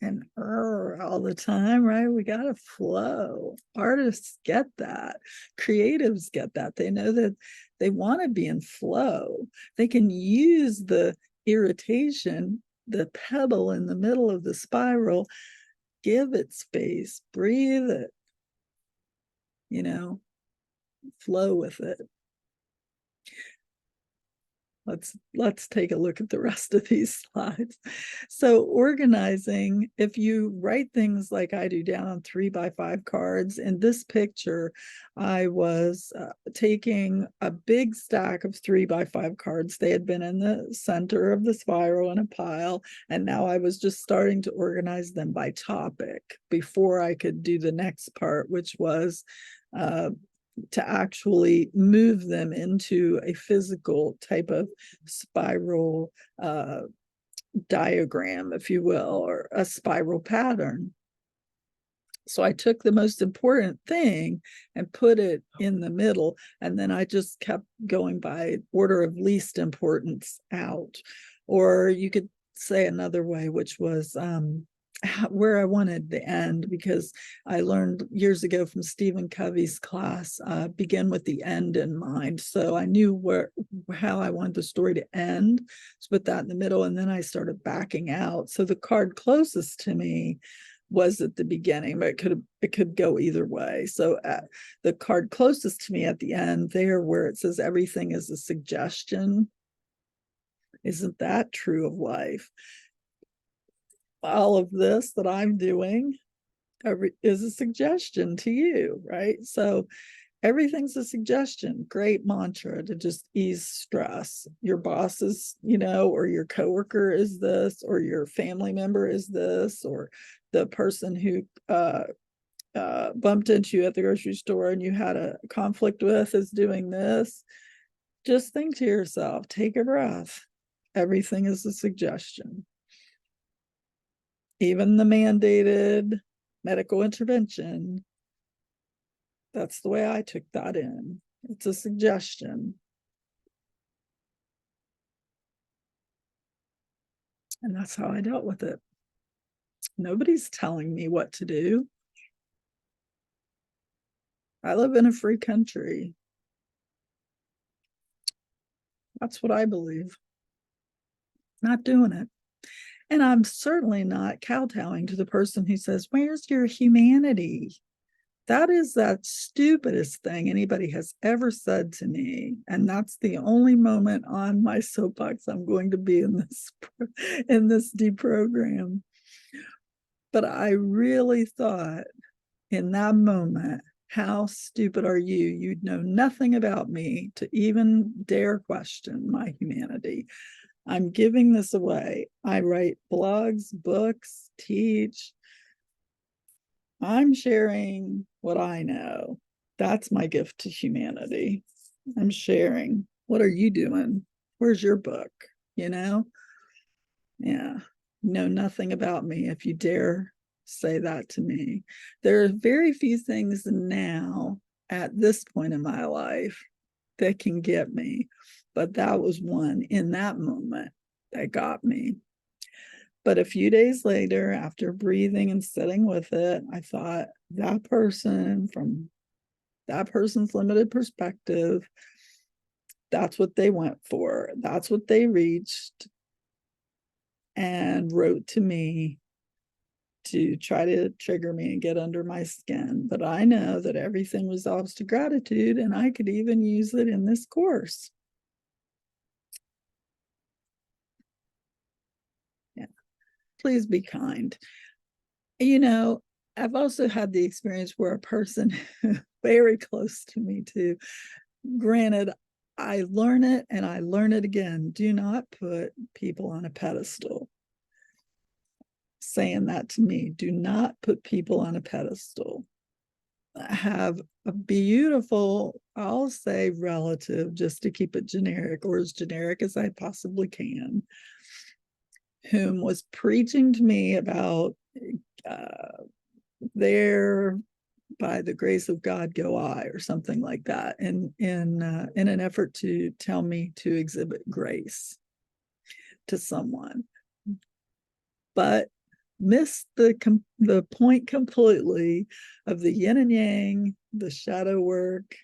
and all the time, right? We got to flow. Artists get that. Creatives get that. They know that they want to be in flow. They can use the irritation, the pebble in the middle of the spiral, give it space, breathe it, flow with it. Let's take a look at the rest of these slides. So organizing, if you write things like I do down on 3x5 cards, in this picture, I was taking a big stack of 3x5 cards. They had been in the center of the spiral in a pile, and now I was just starting to organize them by topic before I could do the next part, which was to actually move them into a physical type of spiral diagram, if you will, or a spiral pattern. So I took the most important thing and put it in the middle. And then I just kept going by order of least importance out. Or you could say another way, which was where I wanted the end, because I learned years ago from Stephen Covey's class, begin with the end in mind. So I knew how I wanted the story to end, so put that in the middle, and then I started backing out. So the card closest to me was at the beginning, but it could go either way. So the card closest to me at the end there, where it says everything is a suggestion, isn't that true of life? All of this that I'm doing is a suggestion to you, right? So everything's a suggestion. Great mantra to just ease stress. Your boss is, or your coworker is this, or your family member is this, or the person who bumped into you at the grocery store and you had a conflict with is doing this. Just think to yourself, take a breath. Everything is a suggestion. Even the mandated medical intervention, that's the way I took that in. It's a suggestion. And that's how I dealt with it. Nobody's telling me what to do. I live in a free country. That's what I believe. Not doing it. And I'm certainly not kowtowing to the person who says, where's your humanity? That is that stupidest thing anybody has ever said to me. And that's the only moment on my soapbox I'm going to be in this deprogram. But I really thought in that moment, how stupid are you? You'd know nothing about me to even dare question my humanity. I'm giving this away. I write blogs, books, teach. I'm sharing what I know. That's my gift to humanity. I'm sharing. What are you doing? Where's your book? Yeah. Know nothing about me if you dare say that to me. There are very few things now at this point in my life that can get me, but that was one in that moment that got me. But a few days later, after breathing and sitting with it, I thought, that person, from that person's limited perspective, that's what they went for. That's what they reached and wrote to me to try to trigger me and get under my skin. But I know that everything resolves to gratitude, and I could even use it in this course. Yeah. Please be kind. I've also had the experience where a person very close to me too, granted, I learn it and I learn it again. Do not put people on a pedestal. Saying that to me, do not put people on a pedestal. Have a beautiful, I'll say relative, just to keep it generic, or as generic as I possibly can, whom was preaching to me about there by the grace of God go I, or something like that, in an effort to tell me to exhibit grace to someone, but missed the point completely of the yin and yang, the shadow work,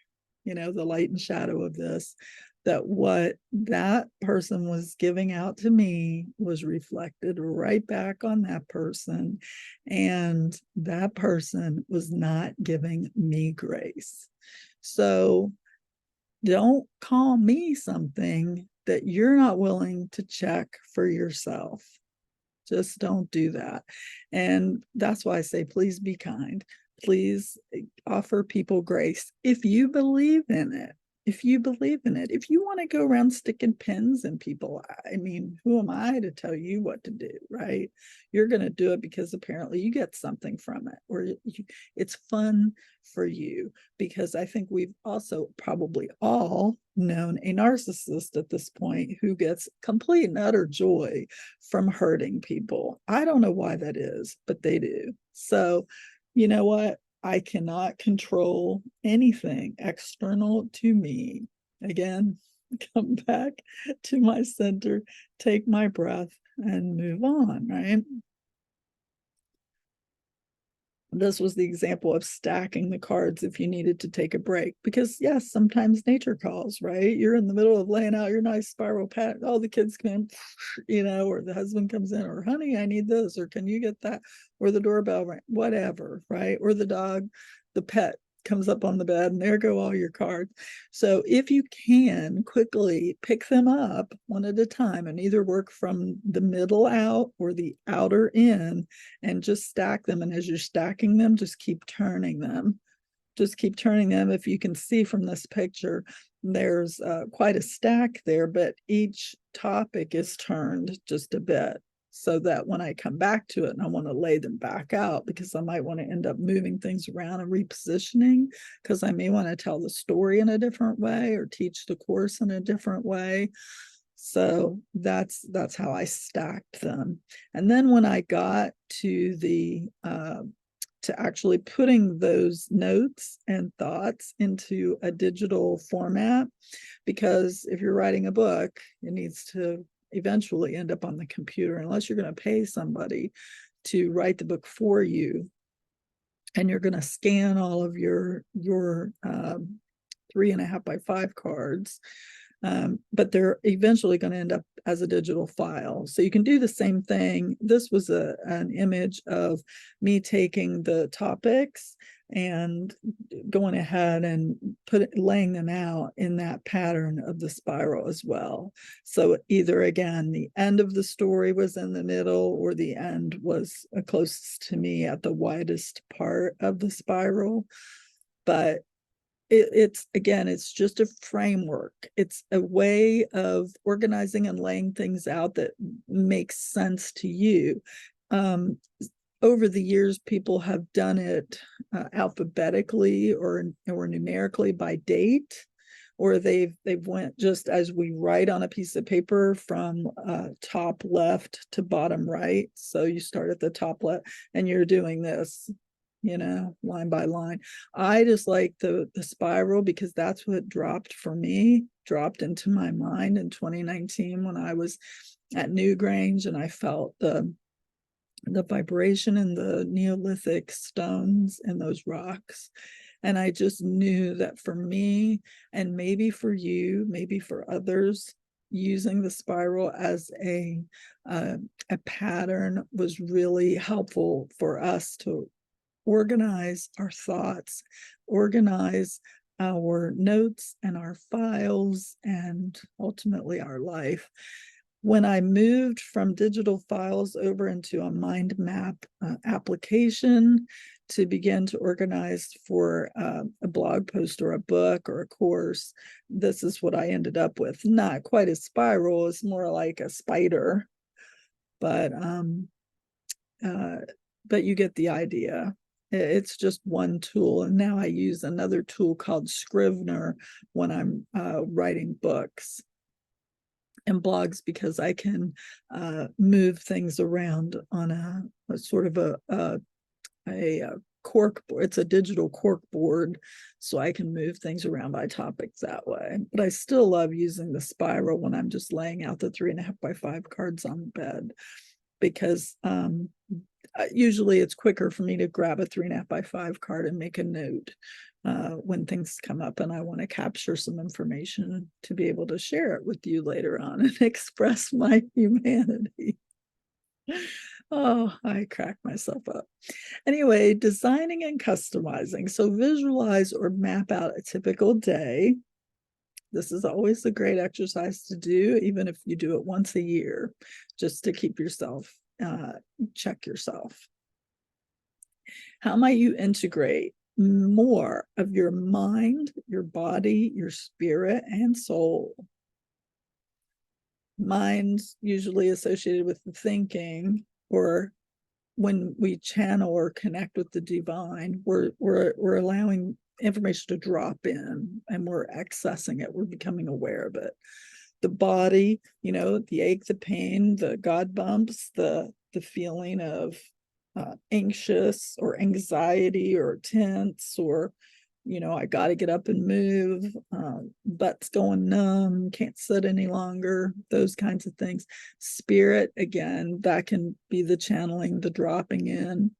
the light and shadow of this, that what that person was giving out to me was reflected right back on that person, and that person was not giving me grace. So don't call me something that you're not willing to check for yourself. Just don't do that. And that's why I say, please be kind. Please offer people grace if you believe in it. if you believe in it. If you want to go around sticking pins in people, I mean, who am I to tell you what to do, right? You're going to do it because apparently you get something from it, or it's fun for you. Because I think we've also probably all known a narcissist at this point who gets complete and utter joy from hurting people. I don't know why that is, but they do. So, you know what? I cannot control anything external to me. Again, come back to my center, take my breath, and move on, right? This was the example of stacking the cards if you needed to take a break, because yes, sometimes nature calls, right? You're in the middle of laying out your nice spiral pad, all the kids come in, or the husband comes in, or honey, I need this, or can you get that, or the doorbell ring, whatever, right? Or the dog, the pet comes up on the bed, and there go all your cards. So if you can quickly pick them up one at a time and either work from the middle out or the outer in, and just stack them. And as you're stacking them, just keep turning them. Just keep turning them. If you can see from this picture, there's quite a stack there, but each topic is turned just a bit, so that when I come back to it and I want to lay them back out, because I might want to end up moving things around and repositioning, because I may want to tell the story in a different way or teach the course in a different way. So that's how I stacked them. And then when I got to the to actually putting those notes and thoughts into a digital format, because if you're writing a book, it needs to eventually end up on the computer, unless you're going to pay somebody to write the book for you, and you're going to scan all of your 3.5 by 5 cards. But they're eventually going to end up as a digital file. So you can do the same thing. This was an image of me taking the topics and going ahead and laying them out in that pattern of the spiral as well. So either, again, the end of the story was in the middle, or the end was closest to me at the widest part of the spiral. But it's again, it's just a framework. It's a way of organizing and laying things out that makes sense to you. Over the years, people have done it alphabetically or numerically by date, or they've went just as we write on a piece of paper from top left to bottom right. So you start at the top left and you're doing this, line by line. I just like the spiral, because that's what dropped into my mind in 2019 when I was at Newgrange, and I felt the vibration in the Neolithic stones and those rocks. And I just knew that for me, and maybe for you, maybe for others, using the spiral as a pattern was really helpful for us to organize our thoughts, organize our notes and our files, and ultimately our life. When I moved from digital files over into a mind map application to begin to organize for a blog post or a book or a course, this is what I ended up with. Not quite a spiral, it's more like a spider, but you get the idea. It's just one tool. And now I use another tool called Scrivener when I'm writing books and blogs, because I can move things around on a sort of a cork board. It's a digital cork board, so I can move things around by topics that way. But I still love using the spiral when I'm just laying out the 3.5 by 5 cards on the bed, because usually it's quicker for me to grab a 3.5 by 5 card and make a note when things come up and I want to capture some information to be able to share it with you later on and express my humanity. Oh, I crack myself up. Anyway, designing and customizing. So visualize or map out a typical day. This is always a great exercise to do, even if you do it once a year, just to keep yourself, check yourself. How might you integrate more of your mind, your body, your spirit, and soul. Mind's usually associated with the thinking, or when we channel or connect with the divine, we're allowing information to drop in and we're accessing it. We're becoming aware of it. The body, the ache, the pain, the God bumps, the feeling of anxious or anxiety or tense, or I got to get up and move, butt's going numb, can't sit any longer, those kinds of things. Spirit, again, that can be the channeling, the dropping in.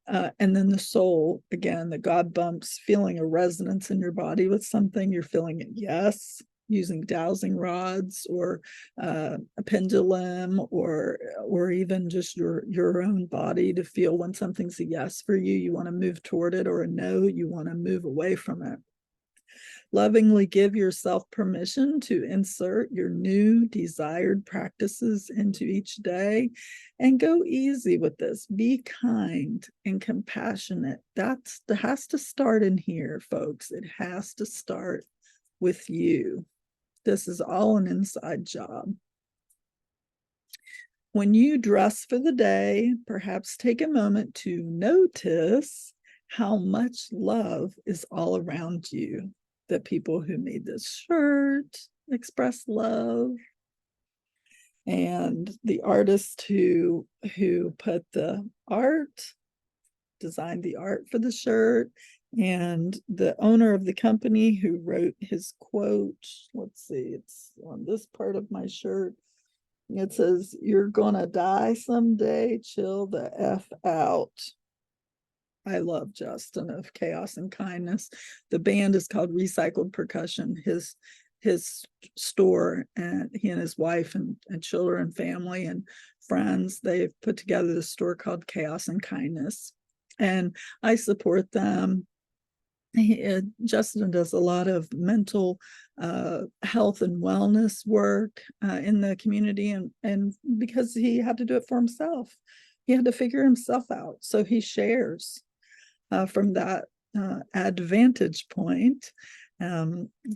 And then the soul, again, the God bumps, feeling a resonance in your body with something, you're feeling it, yes, using dowsing rods or a pendulum, or even just your own body to feel when something's a yes for you, you want to move toward it, or a no, you want to move away from it. Lovingly give yourself permission to insert your new desired practices into each day, and go easy with this. Be kind and compassionate. That has to start in here, folks. It has to start with you. This is all an inside job. When you dress for the day, perhaps take a moment to notice how much love is all around you. The people who made this shirt express love, and the artist who put the art, designed the art for the shirt, and the owner of the company who wrote his quote. Let's see, it's on this part of my shirt. It says, "You're gonna die someday, chill the F out." I love Justin of Chaos and Kindness. The band is called Recycled Percussion. His store, and he and his wife and children, family and friends, they've put together the store called Chaos and Kindness. And I support them. Justin does a lot of mental health and wellness work in the community, and because he had to do it for himself, he had to figure himself out. So he shares from that advantage point.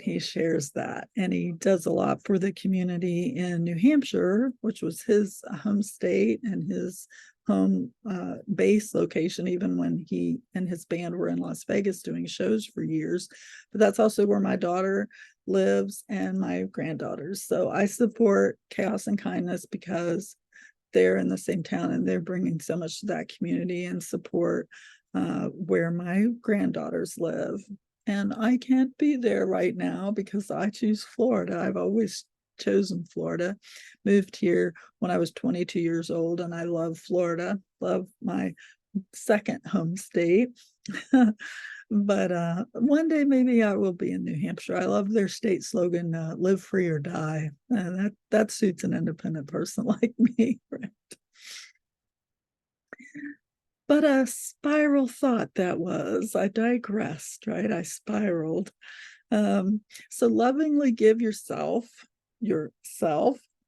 He shares that, and he does a lot for the community in New Hampshire, which was his home state and his home base location, even when he and his band were in Las Vegas doing shows for years. But that's also where my daughter lives and my granddaughters. So I support Chaos and Kindness because they're in the same town and they're bringing so much to that community and support where my granddaughters live. And I can't be there right now because I choose Florida. I've always chosen Florida. Moved here when I was 22 years old, and I love Florida, love my second home state. But one day maybe I will be in New Hampshire. I love their state slogan, "Live free or die." That suits an independent person like me, right? But a spiral thought that was. I digressed, right? I spiraled. So lovingly give yourself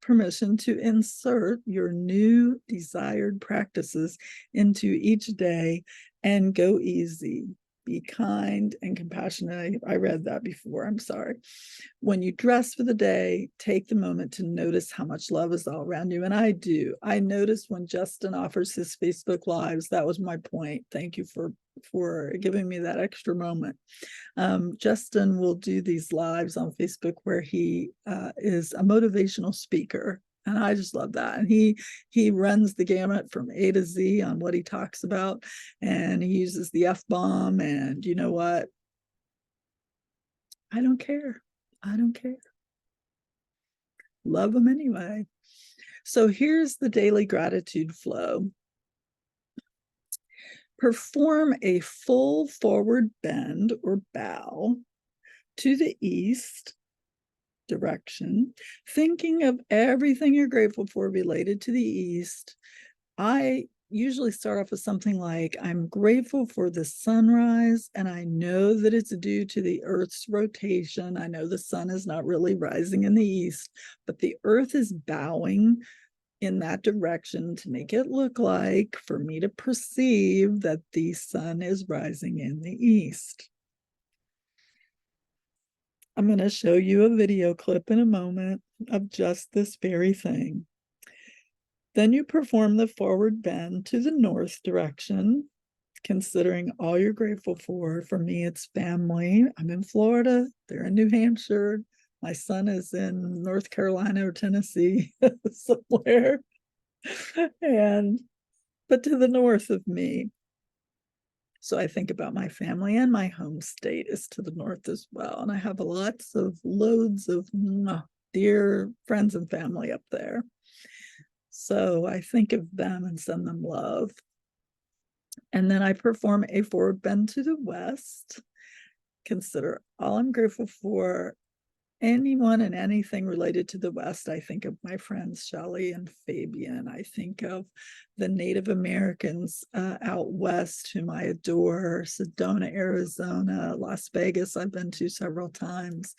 permission to insert your new desired practices into each day, and go easy. Be kind and compassionate. I read that before. I'm sorry. When you dress for the day, take the moment to notice how much love is all around you. And I do. I notice when Justin offers his Facebook Lives. That was my point. Thank you for giving me that extra moment. Justin will do these lives on Facebook where he is a motivational speaker. And I just love that. And he runs the gamut from A to Z on what he talks about. And he uses the F-bomb. And you know what? I don't care. I don't care. Love him anyway. So here's the daily gratitude flow. Perform a full forward bend or bow to the east direction, thinking of everything you're grateful for related to the east. I usually start off with something like, "I'm grateful for the sunrise, and I know that it's due to the Earth's rotation. I know the sun is not really rising in the east, but the Earth is bowing in that direction to make it look like for me to perceive that the sun is rising in the east. I'm going to show you a video clip in a moment of just this very thing. Then you perform the forward bend to the north direction, considering all you're grateful for. For me, it's family. I'm in Florida, they're in New Hampshire. My son is in North Carolina or Tennessee, somewhere. But to the north of me. So I think about my family, and my home state is to the north as well. And I have loads of dear friends and family up there. So I think of them and send them love. And then I perform a forward bend to the west. Consider all I'm grateful for. Anyone and anything related to the West. I think of my friends Shelley and Fabian. I think of the Native Americans out west whom I adore. Sedona, Arizona, Las Vegas, I've been to several times.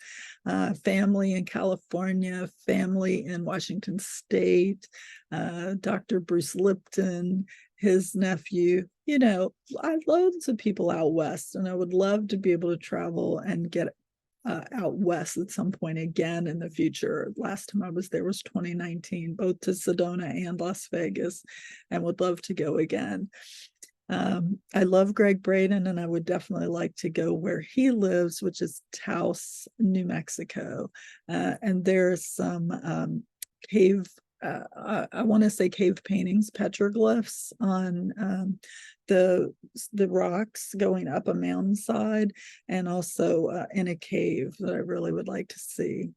Family in California, family in Washington State, Dr. Bruce Lipton, his nephew. You know, I have loads of people out west, and I would love to be able to travel and get out west at some point again in the future. Last time I was there was 2019, both to Sedona and Las Vegas, and would love to go again. I love Greg Braden, and I would definitely like to go where he lives, which is Taos, New Mexico. And there's some cave, I want to say cave paintings, petroglyphs on the rocks going up a mountainside, and also in a cave that I really would like to see.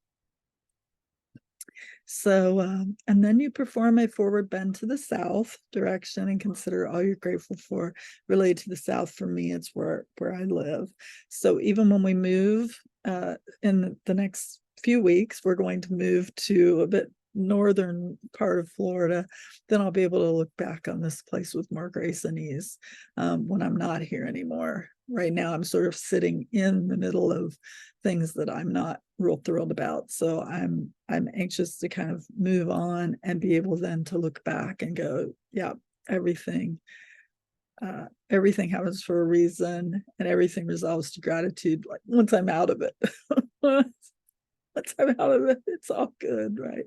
So, and then you perform a forward bend to the south direction and consider all you're grateful for related to the south. For me, it's where I live. So even when we move in the next few weeks, we're going to move to a bit northern part of Florida, then I'll be able to look back on this place with more grace and ease when I'm not here anymore. Right now, I'm sort of sitting in the middle of things that I'm not real thrilled about. So I'm anxious to kind of move on and be able then to look back and go, yeah, everything happens for a reason, and everything resolves to gratitude. Like once I'm out of it, once I'm out of it, it's all good, right?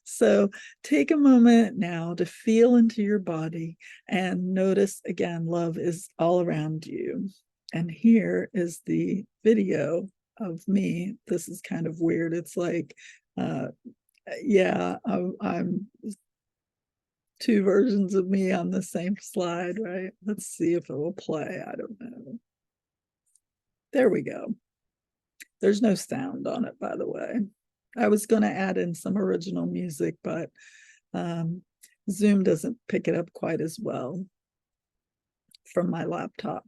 So take a moment now to feel into your body and notice again, love is all around you. And here is the video of me. This is kind of weird. It's like, yeah, I'm two versions of me on the same slide, right? Let's see if it will play. I don't know. There we go. There's no sound on it, by the way. I was going to add in some original music, but Zoom doesn't pick it up quite as well from my laptop.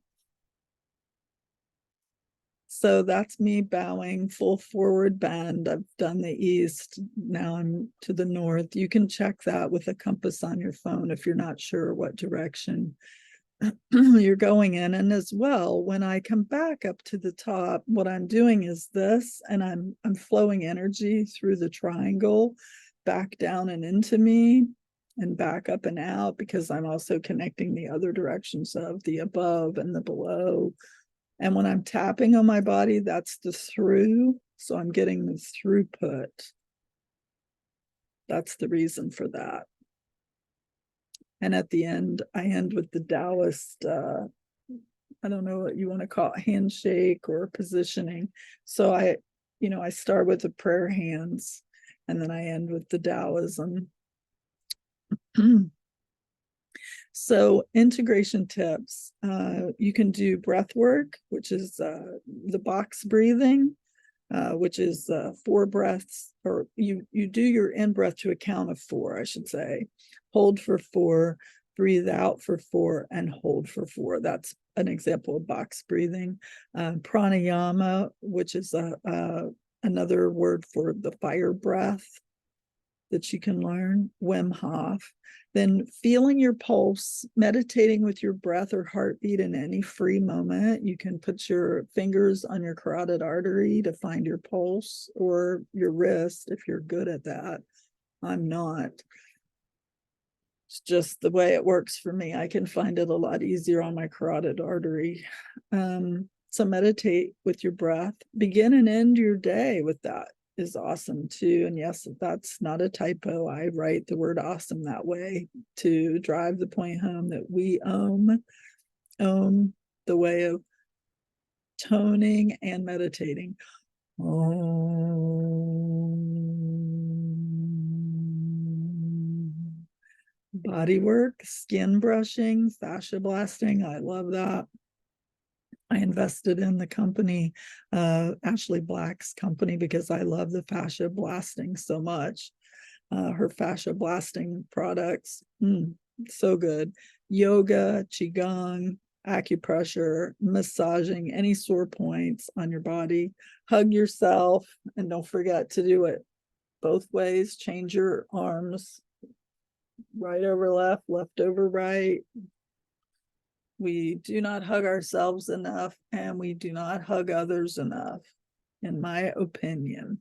So that's me bowing, full forward bend. I've done the east. Now I'm to the north. You can check that with a compass on your phone if you're not sure what direction you're going in. And as well, when I come back up to the top, what I'm doing is this, and I'm flowing energy through the triangle back down and into me and back up and out, because I'm also connecting the other directions of the above and the below. And when I'm tapping on my body, that's the through. So I'm getting the throughput. That's the reason for that. And at the end, I end with the Taoist, I don't know what you want to call it, handshake or positioning. So I start with the prayer hands, and then I end with the Taoism. So integration tips, you can do breath work, which is the box breathing, which is 4 breaths, or you do your in breath to a count of 4, I should say. Hold for 4, breathe out for 4, and hold for 4. That's an example of box breathing. Pranayama, which is another word for the fire breath that you can learn. Wim Hof. Then feeling your pulse, meditating with your breath or heartbeat in any free moment. You can put your fingers on your carotid artery to find your pulse, or your wrist if you're good at that. I'm not. It's just the way it works for me. I can find it a lot easier on my carotid artery. So meditate with your breath. Begin and end your day with that is awesome too. And yes, that's not a typo. I write the word awesome that way to drive the point home that we own the way of toning and meditating. Body work, skin brushing, fascia blasting. I love that. I invested in the company, Ashley Black's company, because I love the fascia blasting so much. Her fascia blasting products, so good. Yoga, qigong, acupressure, massaging any sore points on your body. Hug yourself, and don't forget to do it both ways. Change your arms, right over left, left over right. We do not hug ourselves enough, and we do not hug others enough, in my opinion.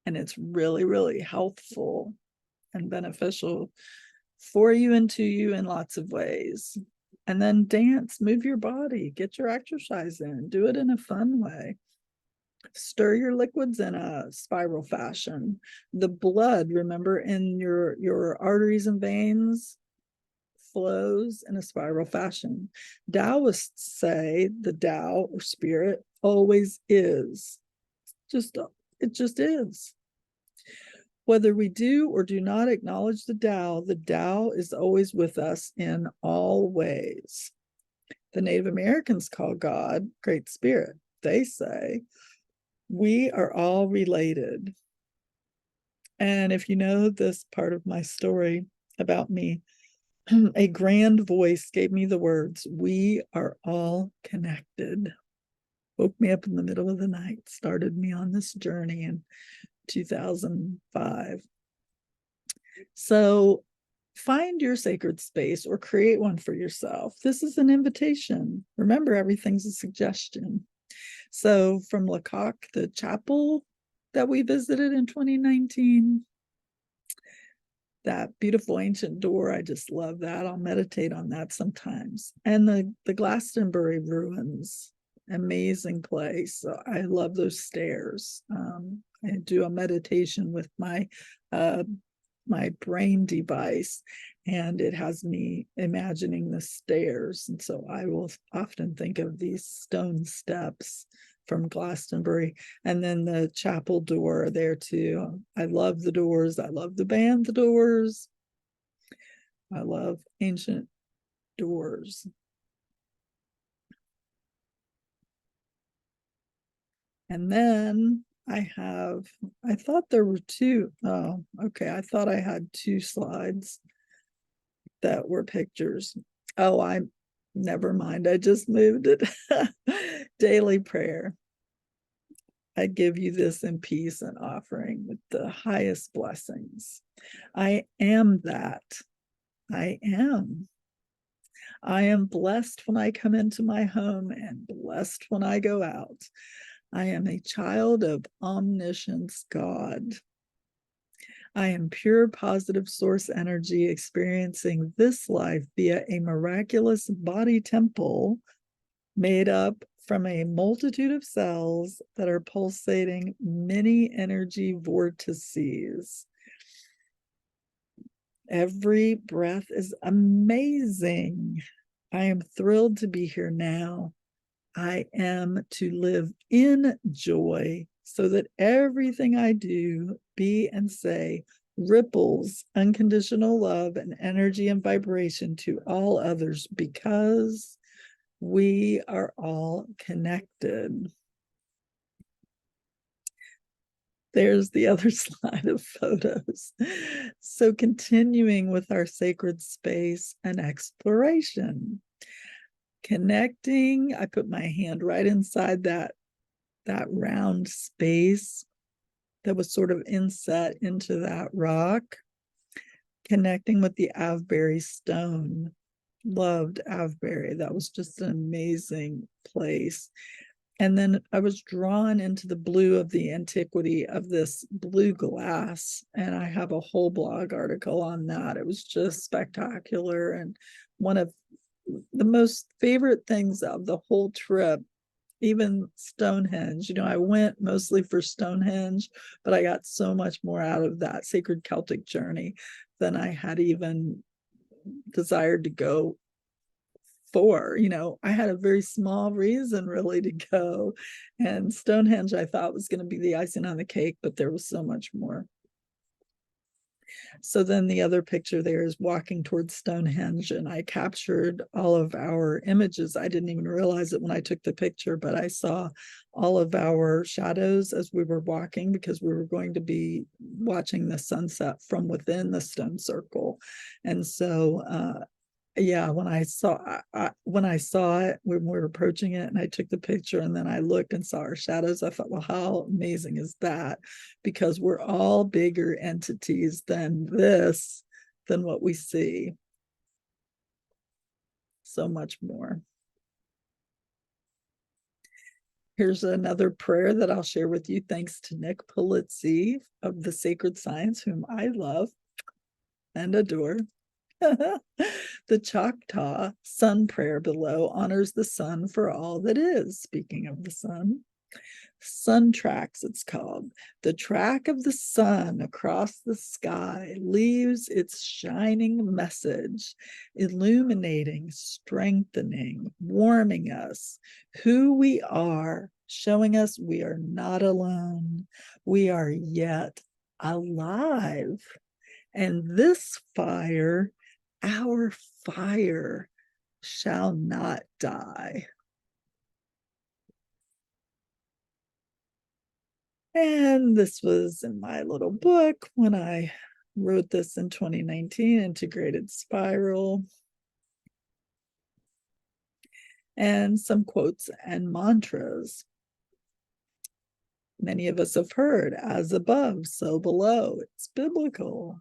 And it's really, really helpful and beneficial for you and to you in lots of ways. And then dance, move your body, get your exercise in, do it in a fun way. Stir your liquids in a spiral fashion. The blood, remember, in your arteries and veins flows in a spiral fashion. Taoists say the Tao or spirit always is. It just is. Whether we do or do not acknowledge the Tao is always with us in all ways. The Native Americans call God Great Spirit. They say we are all related. And if you know this part of my story about me, a grand voice gave me the words, "We are all connected." Woke me up in the middle of the night, started me on this journey in 2005. So find your sacred space or create one for yourself. This is an invitation. Remember, everything's a suggestion. So from Lecoq, the chapel that we visited in 2019, that beautiful ancient door, I just love that. I'll meditate on that sometimes. And the Glastonbury ruins, amazing place. I love those stairs. I do a meditation with my brain device, and it has me imagining the stairs. And so I will often think of these stone steps from Glastonbury, and then the chapel door there too. I love the doors. I love the band, the Doors. I love ancient doors. And then I thought there were two. Oh, okay. I thought I had two slides that were pictures. Oh, never mind. I just moved it. Daily prayer. I give you this in peace and offering with the highest blessings. I am that. I am. I am blessed when I come into my home and blessed when I go out. I am a child of omniscience God. I am pure positive source energy experiencing this life via a miraculous body temple made up from a multitude of cells that are pulsating many energy vortices. Every breath is amazing. I am thrilled to be here now. I am to live in joy so that everything I do, be, and say ripples unconditional love and energy and vibration to all others, because we are all connected. There's the other slide of photos. So continuing with our sacred space and exploration. Connecting, I put my hand right inside that round space that was sort of inset into that rock. Connecting with the Avebury stone. Loved Avebury. That was just an amazing place. And then I was drawn into the blue of the antiquity of this blue glass. And I have a whole blog article on that. It was just spectacular. And one of the most favorite things of the whole trip, even Stonehenge, I went mostly for Stonehenge, but I got so much more out of that sacred Celtic journey than I had even desired to go for. I had a very small reason really to go, and Stonehenge I thought was going to be the icing on the cake, but there was so much more. So then the other picture there is walking towards Stonehenge, and I captured all of our images. I didn't even realize it when I took the picture, but I saw all of our shadows as we were walking, because we were going to be watching the sunset from within the stone circle. And so yeah, when I saw it when we were approaching it, and I took the picture, and then I looked and saw our shadows, I thought, well, how amazing is that? Because we're all bigger entities than what we see. So much more. Here's another prayer that I'll share with you, thanks to Nick Polizzi of the Sacred Science, whom I love and adore. The Choctaw sun prayer below honors the sun for all that is. Speaking of the sun, sun tracks, it's called. The track of the sun across the sky leaves its shining message, illuminating, strengthening, warming us who we are, showing us we are not alone. We are yet alive. And this fire, our fire, shall not die. And this was in my little book when I wrote this in 2019, Integrated Spiral. And some quotes and mantras. Many of us have heard, as above, so below. It's biblical.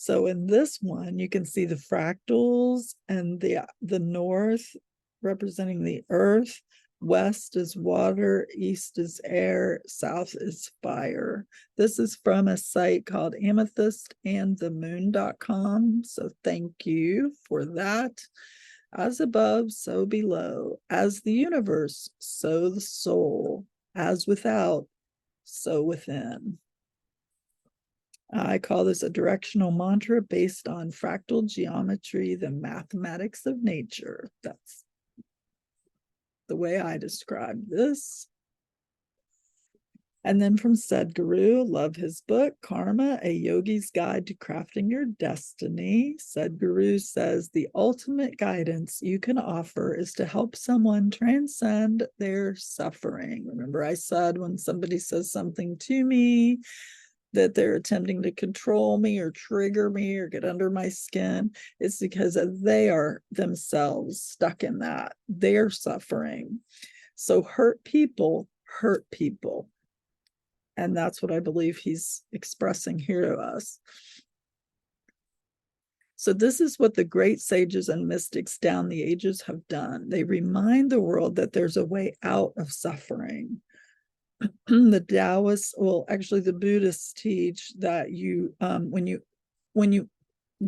So in this one, you can see the fractals, and the north representing the earth, west is water, east is air, south is fire. This is from a site called amethystandthemoon.com. So thank you for that. As above, so below. As the universe, so the soul. As without, so within. I call this a directional mantra based on fractal geometry, the mathematics of nature. That's the way I describe this. And then from Sadhguru, love his book, Karma, A Yogi's Guide to Crafting Your Destiny. Sadhguru says the ultimate guidance you can offer is to help someone transcend their suffering. Remember, I said when somebody says something to me, that they're attempting to control me or trigger me or get under my skin, it's because they are themselves stuck in that. They're suffering. So hurt people hurt people. And that's what I believe he's expressing here to us. So this is what the great sages and mystics down the ages have done. They remind the world that there's a way out of suffering. The Taoists, well, actually the Buddhists teach that when you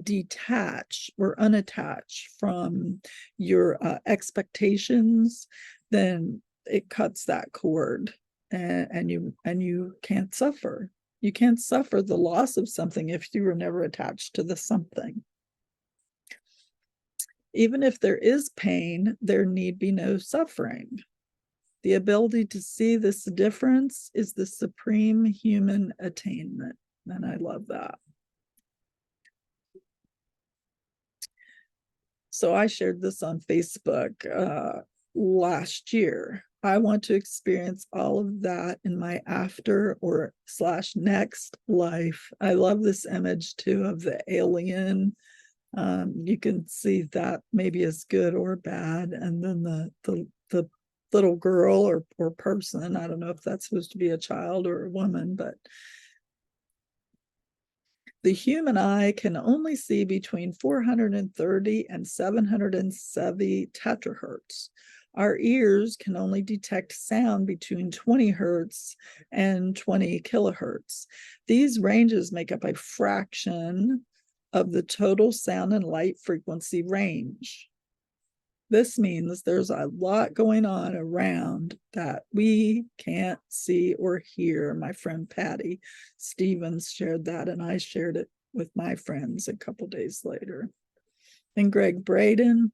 detach or unattach from your expectations, then it cuts that cord, and you can't suffer. You can't suffer the loss of something if you were never attached to the something. Even if there is pain, there need be no suffering. The ability to see this difference is the supreme human attainment. And I love that. So I shared this on Facebook last year. I want to experience all of that in my after or / next life. I love this image too of the alien. You can see that maybe as good or bad. And then the little girl or person, I don't know if that's supposed to be a child or a woman, but the human eye can only see between 430 and 770 tetrahertz. Our ears can only detect sound between 20 hertz and 20 kilohertz. These ranges make up a fraction of the total sound and light frequency range. This means there's a lot going on around that we can't see or hear. My friend Patty Stevens shared that, and I shared it with my friends a couple days later. And Greg Braden,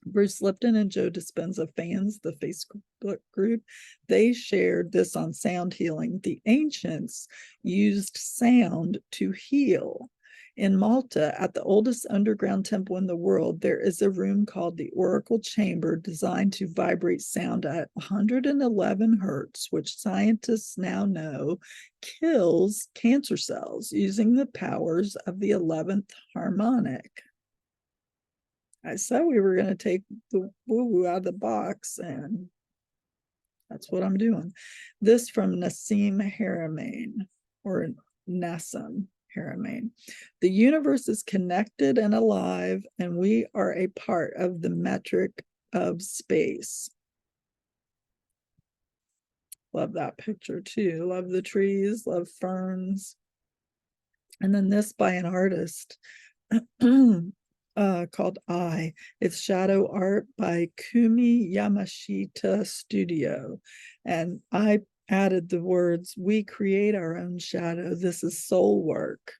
Bruce Lipton, and Joe Dispenza fans, the Facebook group, they shared this on sound healing. The ancients used sound to heal. In Malta, at the oldest underground temple in the world, there is a room called the Oracle Chamber designed to vibrate sound at 111 hertz, which scientists now know kills cancer cells using the powers of the 11th harmonic. I said we were going to take the woo-woo out of the box, and that's what I'm doing. This from Nassim Haramein, or Nassim Haramein. The universe is connected and alive, and we are a part of the metric of space. Love that picture too. Love the trees, love ferns. And then this by an artist called I. It's shadow art by Kumi Yamashita Studio. And I added the words, we create our own shadow. This is soul work.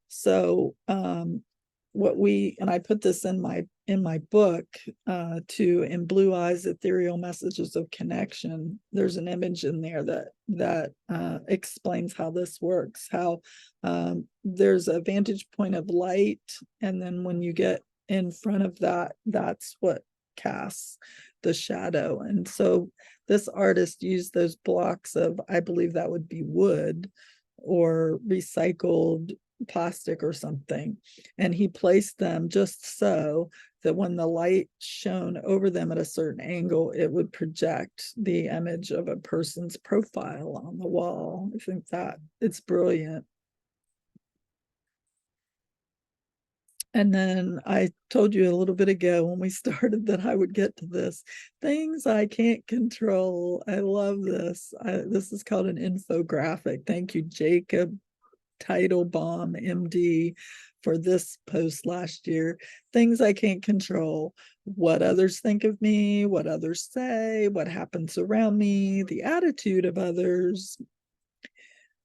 So and I put this in my book too, in Blue Eyes, Ethereal Messages of Connection. There's an image in there that explains how this works, how there's a vantage point of light, and then when you get in front of that, that's what casts the shadow. And so this artist used those blocks of, I believe that would be wood or recycled plastic or something, and he placed them just so that when the light shone over them at a certain angle, it would project the image of a person's profile on the wall. I think that it's brilliant. And then I told you a little bit ago when we started that I would get to this. Things I can't control. I love this. This is called an infographic. Thank you, Jacob Teitelbaum, MD, for this post last year. Things I can't control: what others think of me, what others say, what happens around me, the attitude of others.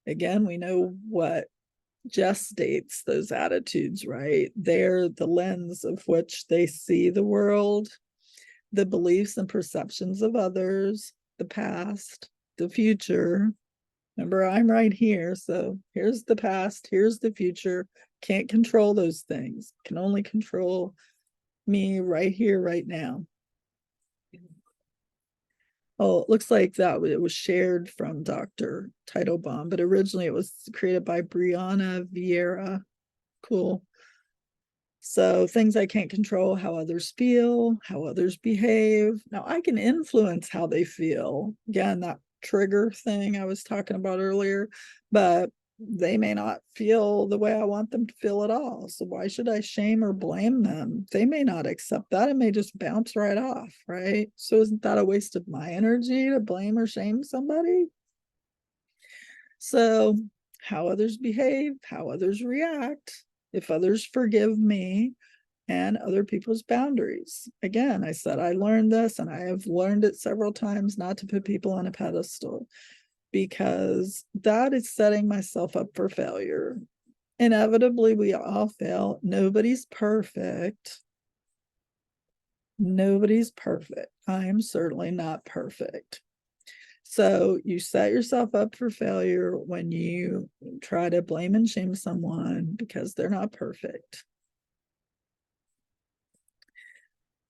Again, we know what gestates those attitudes, right? They're the lens of which they see the world, the beliefs and perceptions of others, the past, the future. Remember, I'm right here. So here's the past, here's the future. Can't control those things. Can only control me right here, right now. Oh, it looks like that it was shared from Dr. Teitelbaum, but originally it was created by Brianna Vieira. Cool. So things I can't control: how others feel, how others behave. Now I can influence how they feel. Again, that trigger thing I was talking about earlier, but they may not feel the way I want them to feel at all. So why should I shame or blame them? They may not accept that. It may just bounce right off, right? So isn't that a waste of my energy to blame or shame somebody? So how others behave, how others react, if others forgive me, and other people's boundaries. Again, I said I learned this, and I have learned it several times, not to put people on a pedestal, because that is setting myself up for failure. Inevitably, we all fail. Nobody's perfect. Nobody's perfect. I am certainly not perfect. So you set yourself up for failure when you try to blame and shame someone because they're not perfect.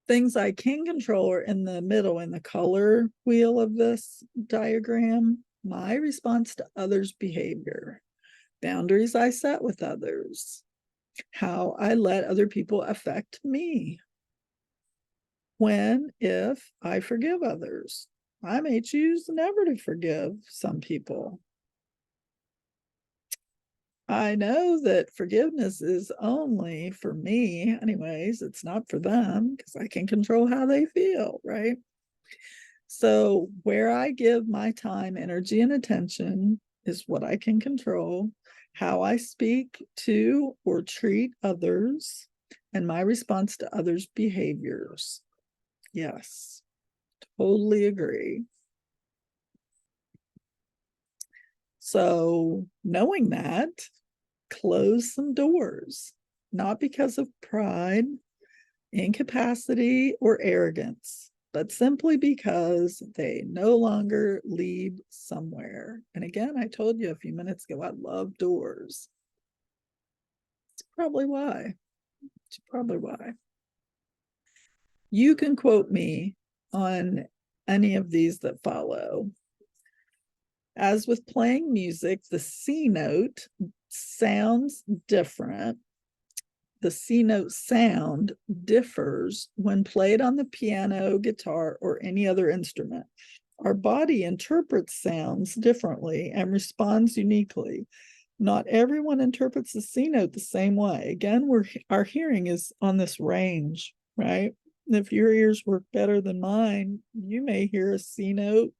Things I can control are in the middle, in the color wheel of this diagram. My response to others' behavior, boundaries I set with others, how I let other people affect me. When, if I forgive others, I may choose never to forgive some people. I know that forgiveness is only for me, anyways. It's not for them because I can control how they feel, right? So, where I give my time, energy, and attention is what I can control. How I speak to or treat others, and my response to others' behaviors. Yes, totally agree. So, knowing that, close some doors, not because of pride, incapacity, or arrogance, but simply because they no longer lead somewhere. And again, I told you a few minutes ago, I love doors. It's probably why. It's probably why. You can quote me on any of these that follow. As with playing music, the C note sounds different. The C note sound differs when played on the piano, guitar, or any other instrument. Our body interprets sounds differently and responds uniquely. Not everyone interprets the C note the same way. Again, our hearing is on this range, right? If your ears work better than mine, you may hear a C note,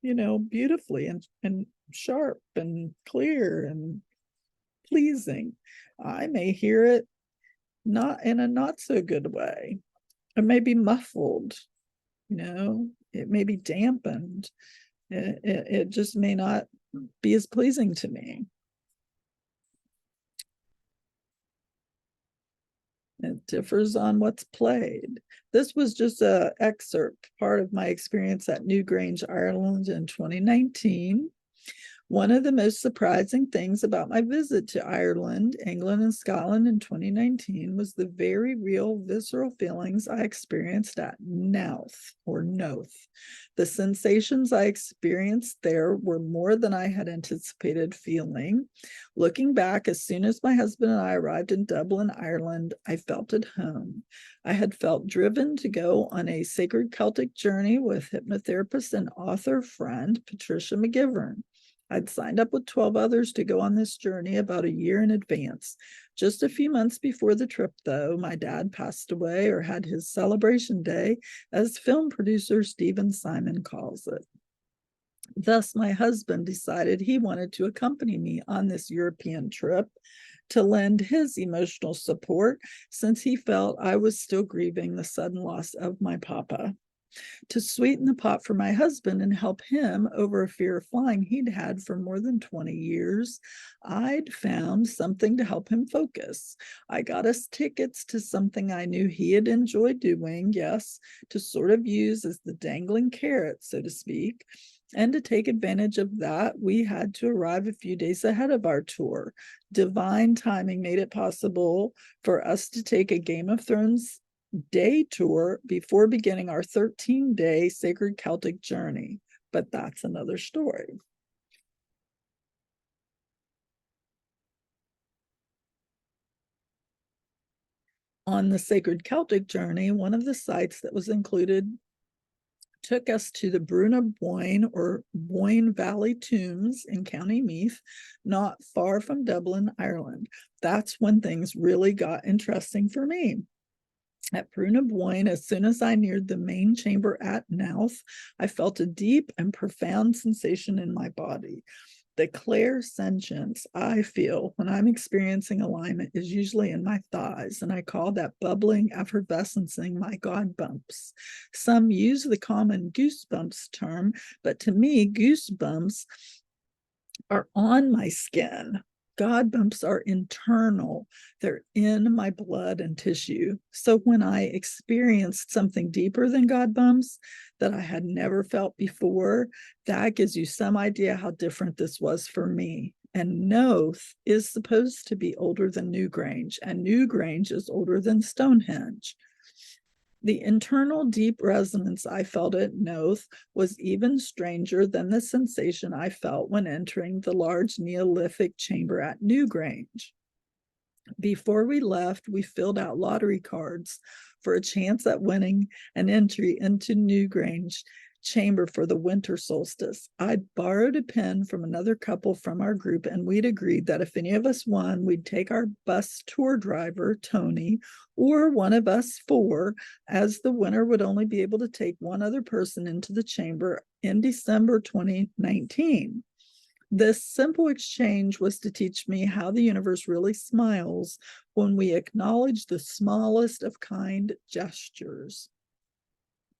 beautifully and sharp and clear and pleasing. I may hear it not in a not so good way. It may be muffled, it may be dampened. It just may not be as pleasing to me. It differs on what's played. This was just an excerpt, part of my experience at Newgrange, Ireland in 2019. One of the most surprising things about my visit to Ireland, England, and Scotland in 2019 was the very real visceral feelings I experienced at Nouth or Noth. The sensations I experienced there were more than I had anticipated feeling. Looking back, as soon as my husband and I arrived in Dublin, Ireland, I felt at home. I had felt driven to go on a sacred Celtic journey with hypnotherapist and author friend Patricia McGivern. I'd signed up with 12 others to go on this journey about a year in advance. Just a few months before the trip, though, my dad passed away or had his celebration day, as film producer Stephen Simon calls it. Thus, my husband decided he wanted to accompany me on this European trip to lend his emotional support since he felt I was still grieving the sudden loss of my papa. To sweeten the pot for my husband and help him over a fear of flying he'd had for more than 20 years, I'd found something to help him focus. I got us tickets to something I knew he had enjoyed doing, yes, to sort of use as the dangling carrot, so to speak. And to take advantage of that, we had to arrive a few days ahead of our tour. Divine timing made it possible for us to take a Game of Thrones day tour before beginning our 13-day sacred Celtic journey. But that's another story. On the sacred Celtic journey, one of the sites that was included took us to the Bruna Boyne or Boyne Valley Tombs in County Meath, not far from Dublin, Ireland. That's when things really got interesting for me. At Bruna Boyne, as soon as I neared the main chamber at Nouth, I felt a deep and profound sensation in my body. The clairsentience I feel when I'm experiencing alignment is usually in my thighs, and I call that bubbling effervescencing my God bumps. Some use the common goosebumps term, but to me, goosebumps are on my skin. God bumps are internal. They're in my blood and tissue. So when I experienced something deeper than God bumps that I had never felt before, that gives you some idea how different this was for me. And Noth is supposed to be older than Newgrange, and Newgrange is older than Stonehenge. The internal deep resonance I felt at Noth was even stranger than the sensation I felt when entering the large Neolithic chamber at Newgrange. Before we left, we filled out lottery cards for a chance at winning an entry into Newgrange chamber for the winter solstice. I'd borrowed a pen from another couple from our group, and we'd agreed that if any of us won, we'd take our bus tour driver, Tony, or one of us four, as the winner would only be able to take one other person into the chamber in December 2019. This simple exchange was to teach me how the universe really smiles when we acknowledge the smallest of kind gestures.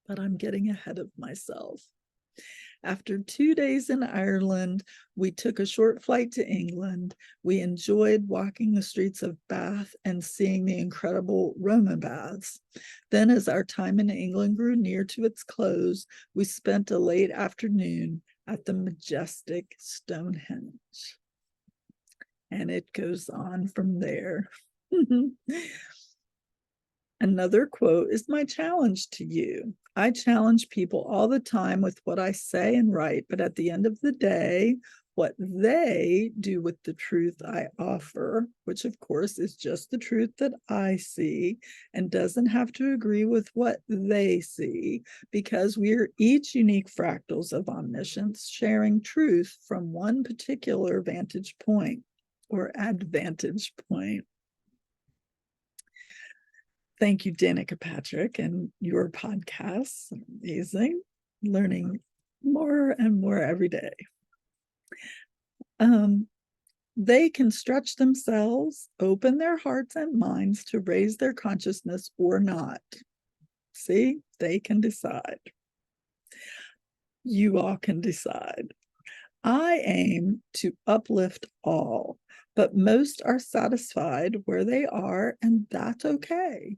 But I'm getting ahead of myself. After 2 days in Ireland, we took a short flight to England. We enjoyed walking the streets of Bath and seeing the incredible Roma baths. Then, as our time in England grew near to its close, we spent a late afternoon at the majestic Stonehenge. And it goes on from there. Another quote is my challenge to you. I challenge people all the time with what I say and write, but at the end of the day, what they do with the truth I offer, which of course is just the truth that I see and doesn't have to agree with what they see, because we're each unique fractals of omniscience sharing truth from one particular vantage point or advantage point. Thank you, Danica Patrick, and your podcasts. Amazing. Learning more and more every day. They can stretch themselves, open their hearts and minds to raise their consciousness or not. See, they can decide. You all can decide. I aim to uplift all, but most are satisfied where they are, and that's okay.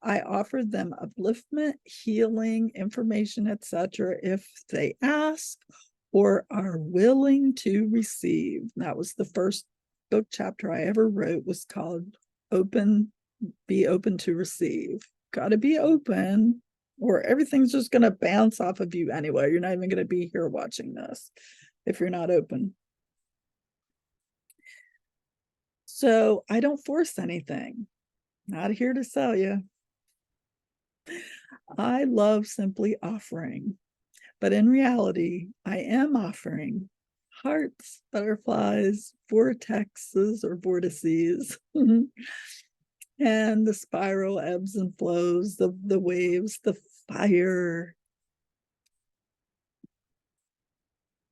I offer them upliftment, healing, information, etc. if they ask or are willing to receive. That was the first book chapter I ever wrote, was called Be Open to Receive. Got to be open, or everything's just going to bounce off of you anyway. You're not even going to be here watching this if you're not open. So I don't force anything. Not here to sell you. I love simply offering, but in reality, I am offering hearts, butterflies, vortexes or vortices, and the spiral ebbs and flows, the waves, the fire,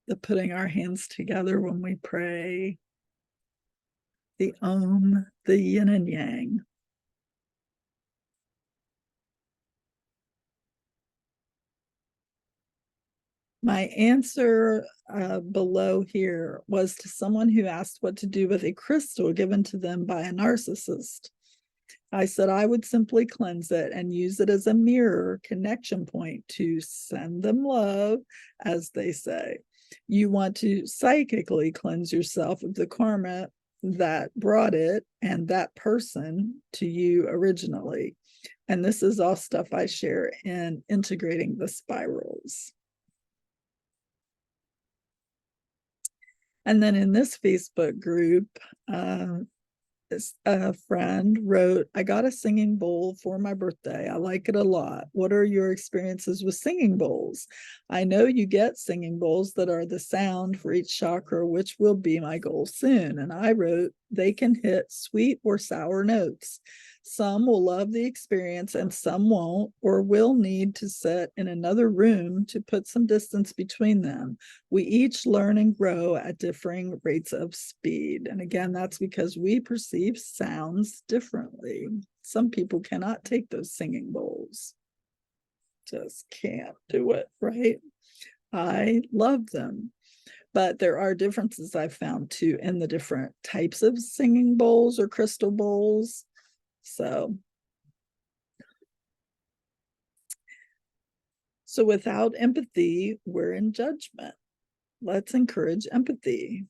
the putting our hands together when we pray, the the yin and yang. My answer below here was to someone who asked what to do with a crystal given to them by a narcissist. I said I would simply cleanse it and use it as a mirror connection point to send them love, as they say. You want to psychically cleanse yourself of the karma that brought it and that person to you originally. And this is all stuff I share in Integrating the Spirals. And then in this Facebook group, a friend wrote, I got a singing bowl for my birthday. I like it a lot. What are your experiences with singing bowls? I know you get singing bowls that are the sound for each chakra, which will be my goal soon. And I wrote, they can hit sweet or sour notes. Some will love the experience and some won't, or will need to sit in another room to put some distance between them. We each learn and grow at differing rates of speed. And again, that's because we perceive sounds differently. Some people cannot take those singing bowls. Just can't do it, right? I love them. But there are differences I've found too in the different types of singing bowls or crystal bowls. So without empathy, we're in judgment. Let's encourage empathy.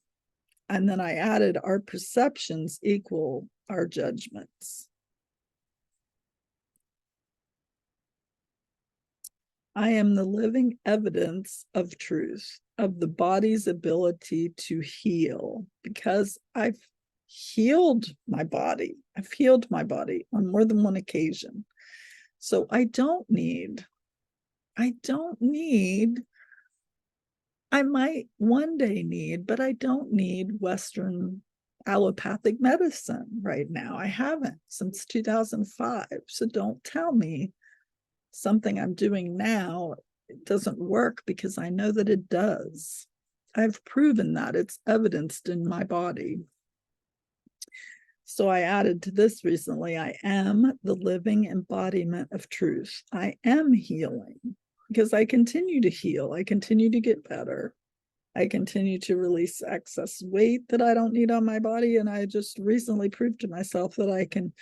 And then I added, our perceptions equal our judgments. I am the living evidence of truth, of the body's ability to heal, because I've healed my body. I've healed my body on more than one occasion. So I don't need I don't need, I might one day need, but I don't need Western allopathic medicine right now. I haven't since 2005. So don't tell me something I'm doing now doesn't work, because I know that it does. I've proven that. It's evidenced in my body. So I added to this recently, I am the living embodiment of truth. I am healing because I continue to heal. I continue to get better. I continue to release excess weight that I don't need on my body. And I just recently proved to myself that I can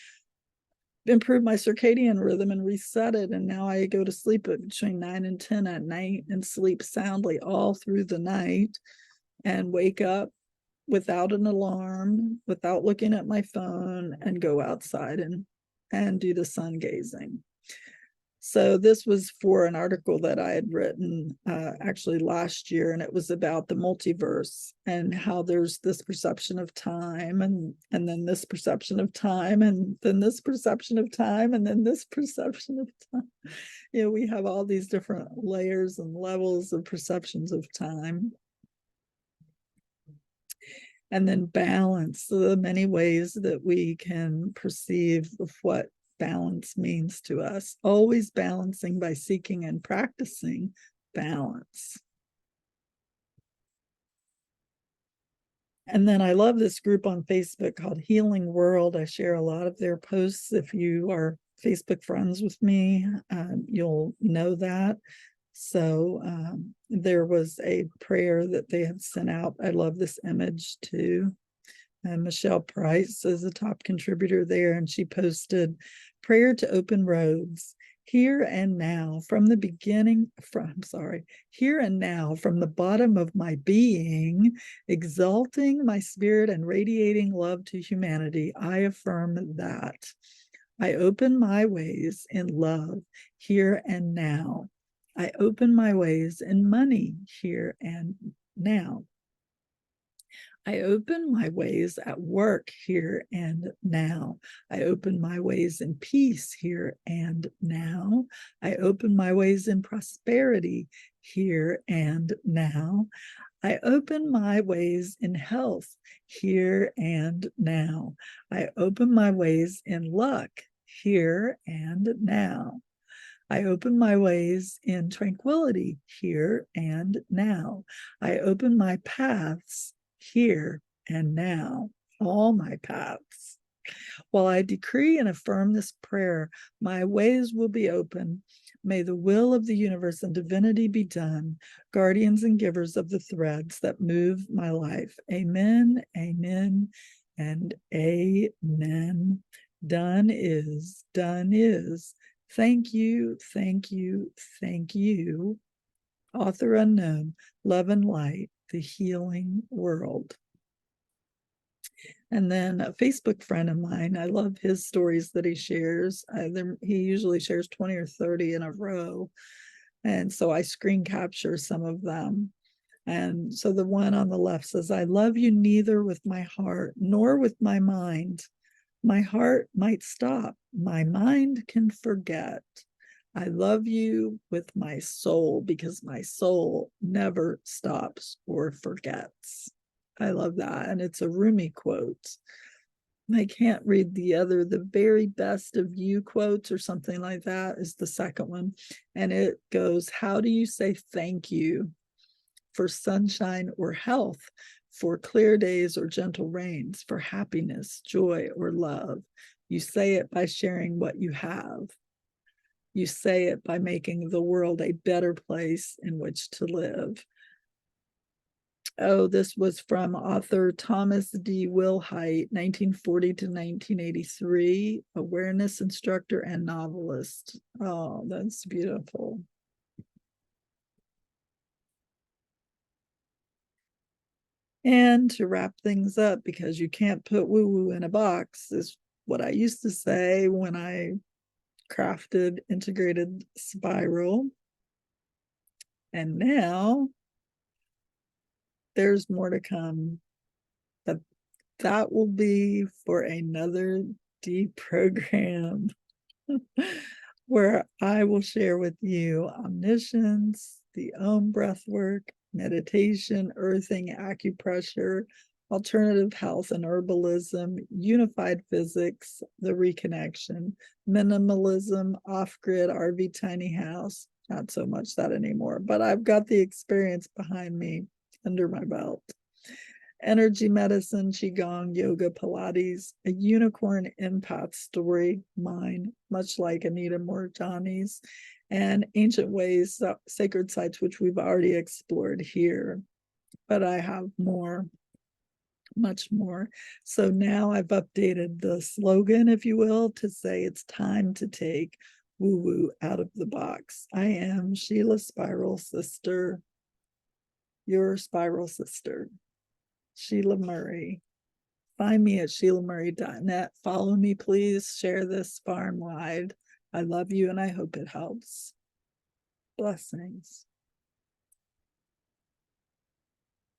improve my circadian rhythm and reset it. And now I go to sleep at between 9 and 10 at night and sleep soundly all through the night and wake up without an alarm, without looking at my phone, and go outside and do the sun gazing. So this was for an article that I had written actually last year, and it was about the multiverse and how there's this perception of time, and then this perception of time, and then this perception of time, and then this perception of time. You know, we have all these different layers and levels of perceptions of time. And then balance, the many ways that we can perceive of what balance means to us, always balancing by seeking and practicing balance. And then I love this group on Facebook called Healing World. I share a lot of their posts. If you are Facebook friends with me, you'll know that. So there was a prayer that they had sent out. I love this image too. And Michelle Price is a top contributor there, and she posted prayer to open roads here and now from the beginning here and now from the bottom of my being, exalting my spirit and radiating love to humanity. I affirm that I open my ways in love here and now. I open my ways in money here and now. I open my ways at work here and now. I open my ways in peace here and now. I open my ways in prosperity here and now. I open my ways in health here and now. I open my ways in luck here and now. I open my ways in tranquility here and now. I open my paths here and now, all my paths. While I decree and affirm this prayer, my ways will be open. May the will of the universe and divinity be done, guardians and givers of the threads that move my life. Amen, amen, and amen. Done is, done is. Thank you, thank you, thank you. Author unknown, Love and Light, the Healing World. And then a Facebook friend of mine, I love his stories that he shares. He usually shares 20 or 30 in a row. And so I screen capture some of them. And so the one on the left says, I love you neither with my heart nor with my mind. My heart might stop. My mind can forget. I love you with my soul because my soul never stops or forgets. I love that. And it's a Rumi quote. I can't read the very best of you quotes or something like that is the second one. And it goes, how do you say thank you for sunshine or health, for clear days or gentle rains, for happiness, joy, or love? You say it by sharing what you have. You say it by making the world a better place in which to live. Oh, this was from author Thomas D. Wilhite, 1940 to 1983, awareness instructor and novelist. Oh, that's beautiful. And to wrap things up, because you can't put woo-woo in a box, is what I used to say when I crafted integrated spiral. And now there's more to come, but that will be for another deprogram. where I will share with you omniscience, the breath work, meditation, earthing, acupressure, alternative health and herbalism, unified physics, the reconnection, minimalism, off-grid RV tiny house. Not so much that anymore, but I've got the experience behind me under my belt. Energy medicine, qigong, yoga, Pilates, a unicorn empath story, mine, much like Anita Morjani's, and ancient ways, sacred sites, which we've already explored here. But I have more, much more. So now I've updated the slogan, if you will, to say it's time to take woo-woo out of the box. I am Sheila Spiral Sister, your spiral sister. Sheila Murray. Find me at sheilamurray.net. Follow me, please. Share this far and wide. I love you and I hope it helps. Blessings.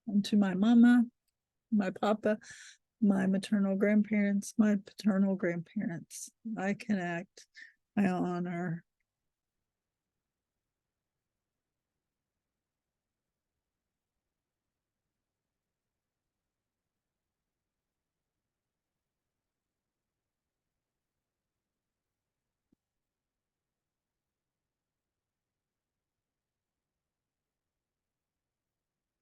And to my mama, my papa, my maternal grandparents, my paternal grandparents, I connect, I honor,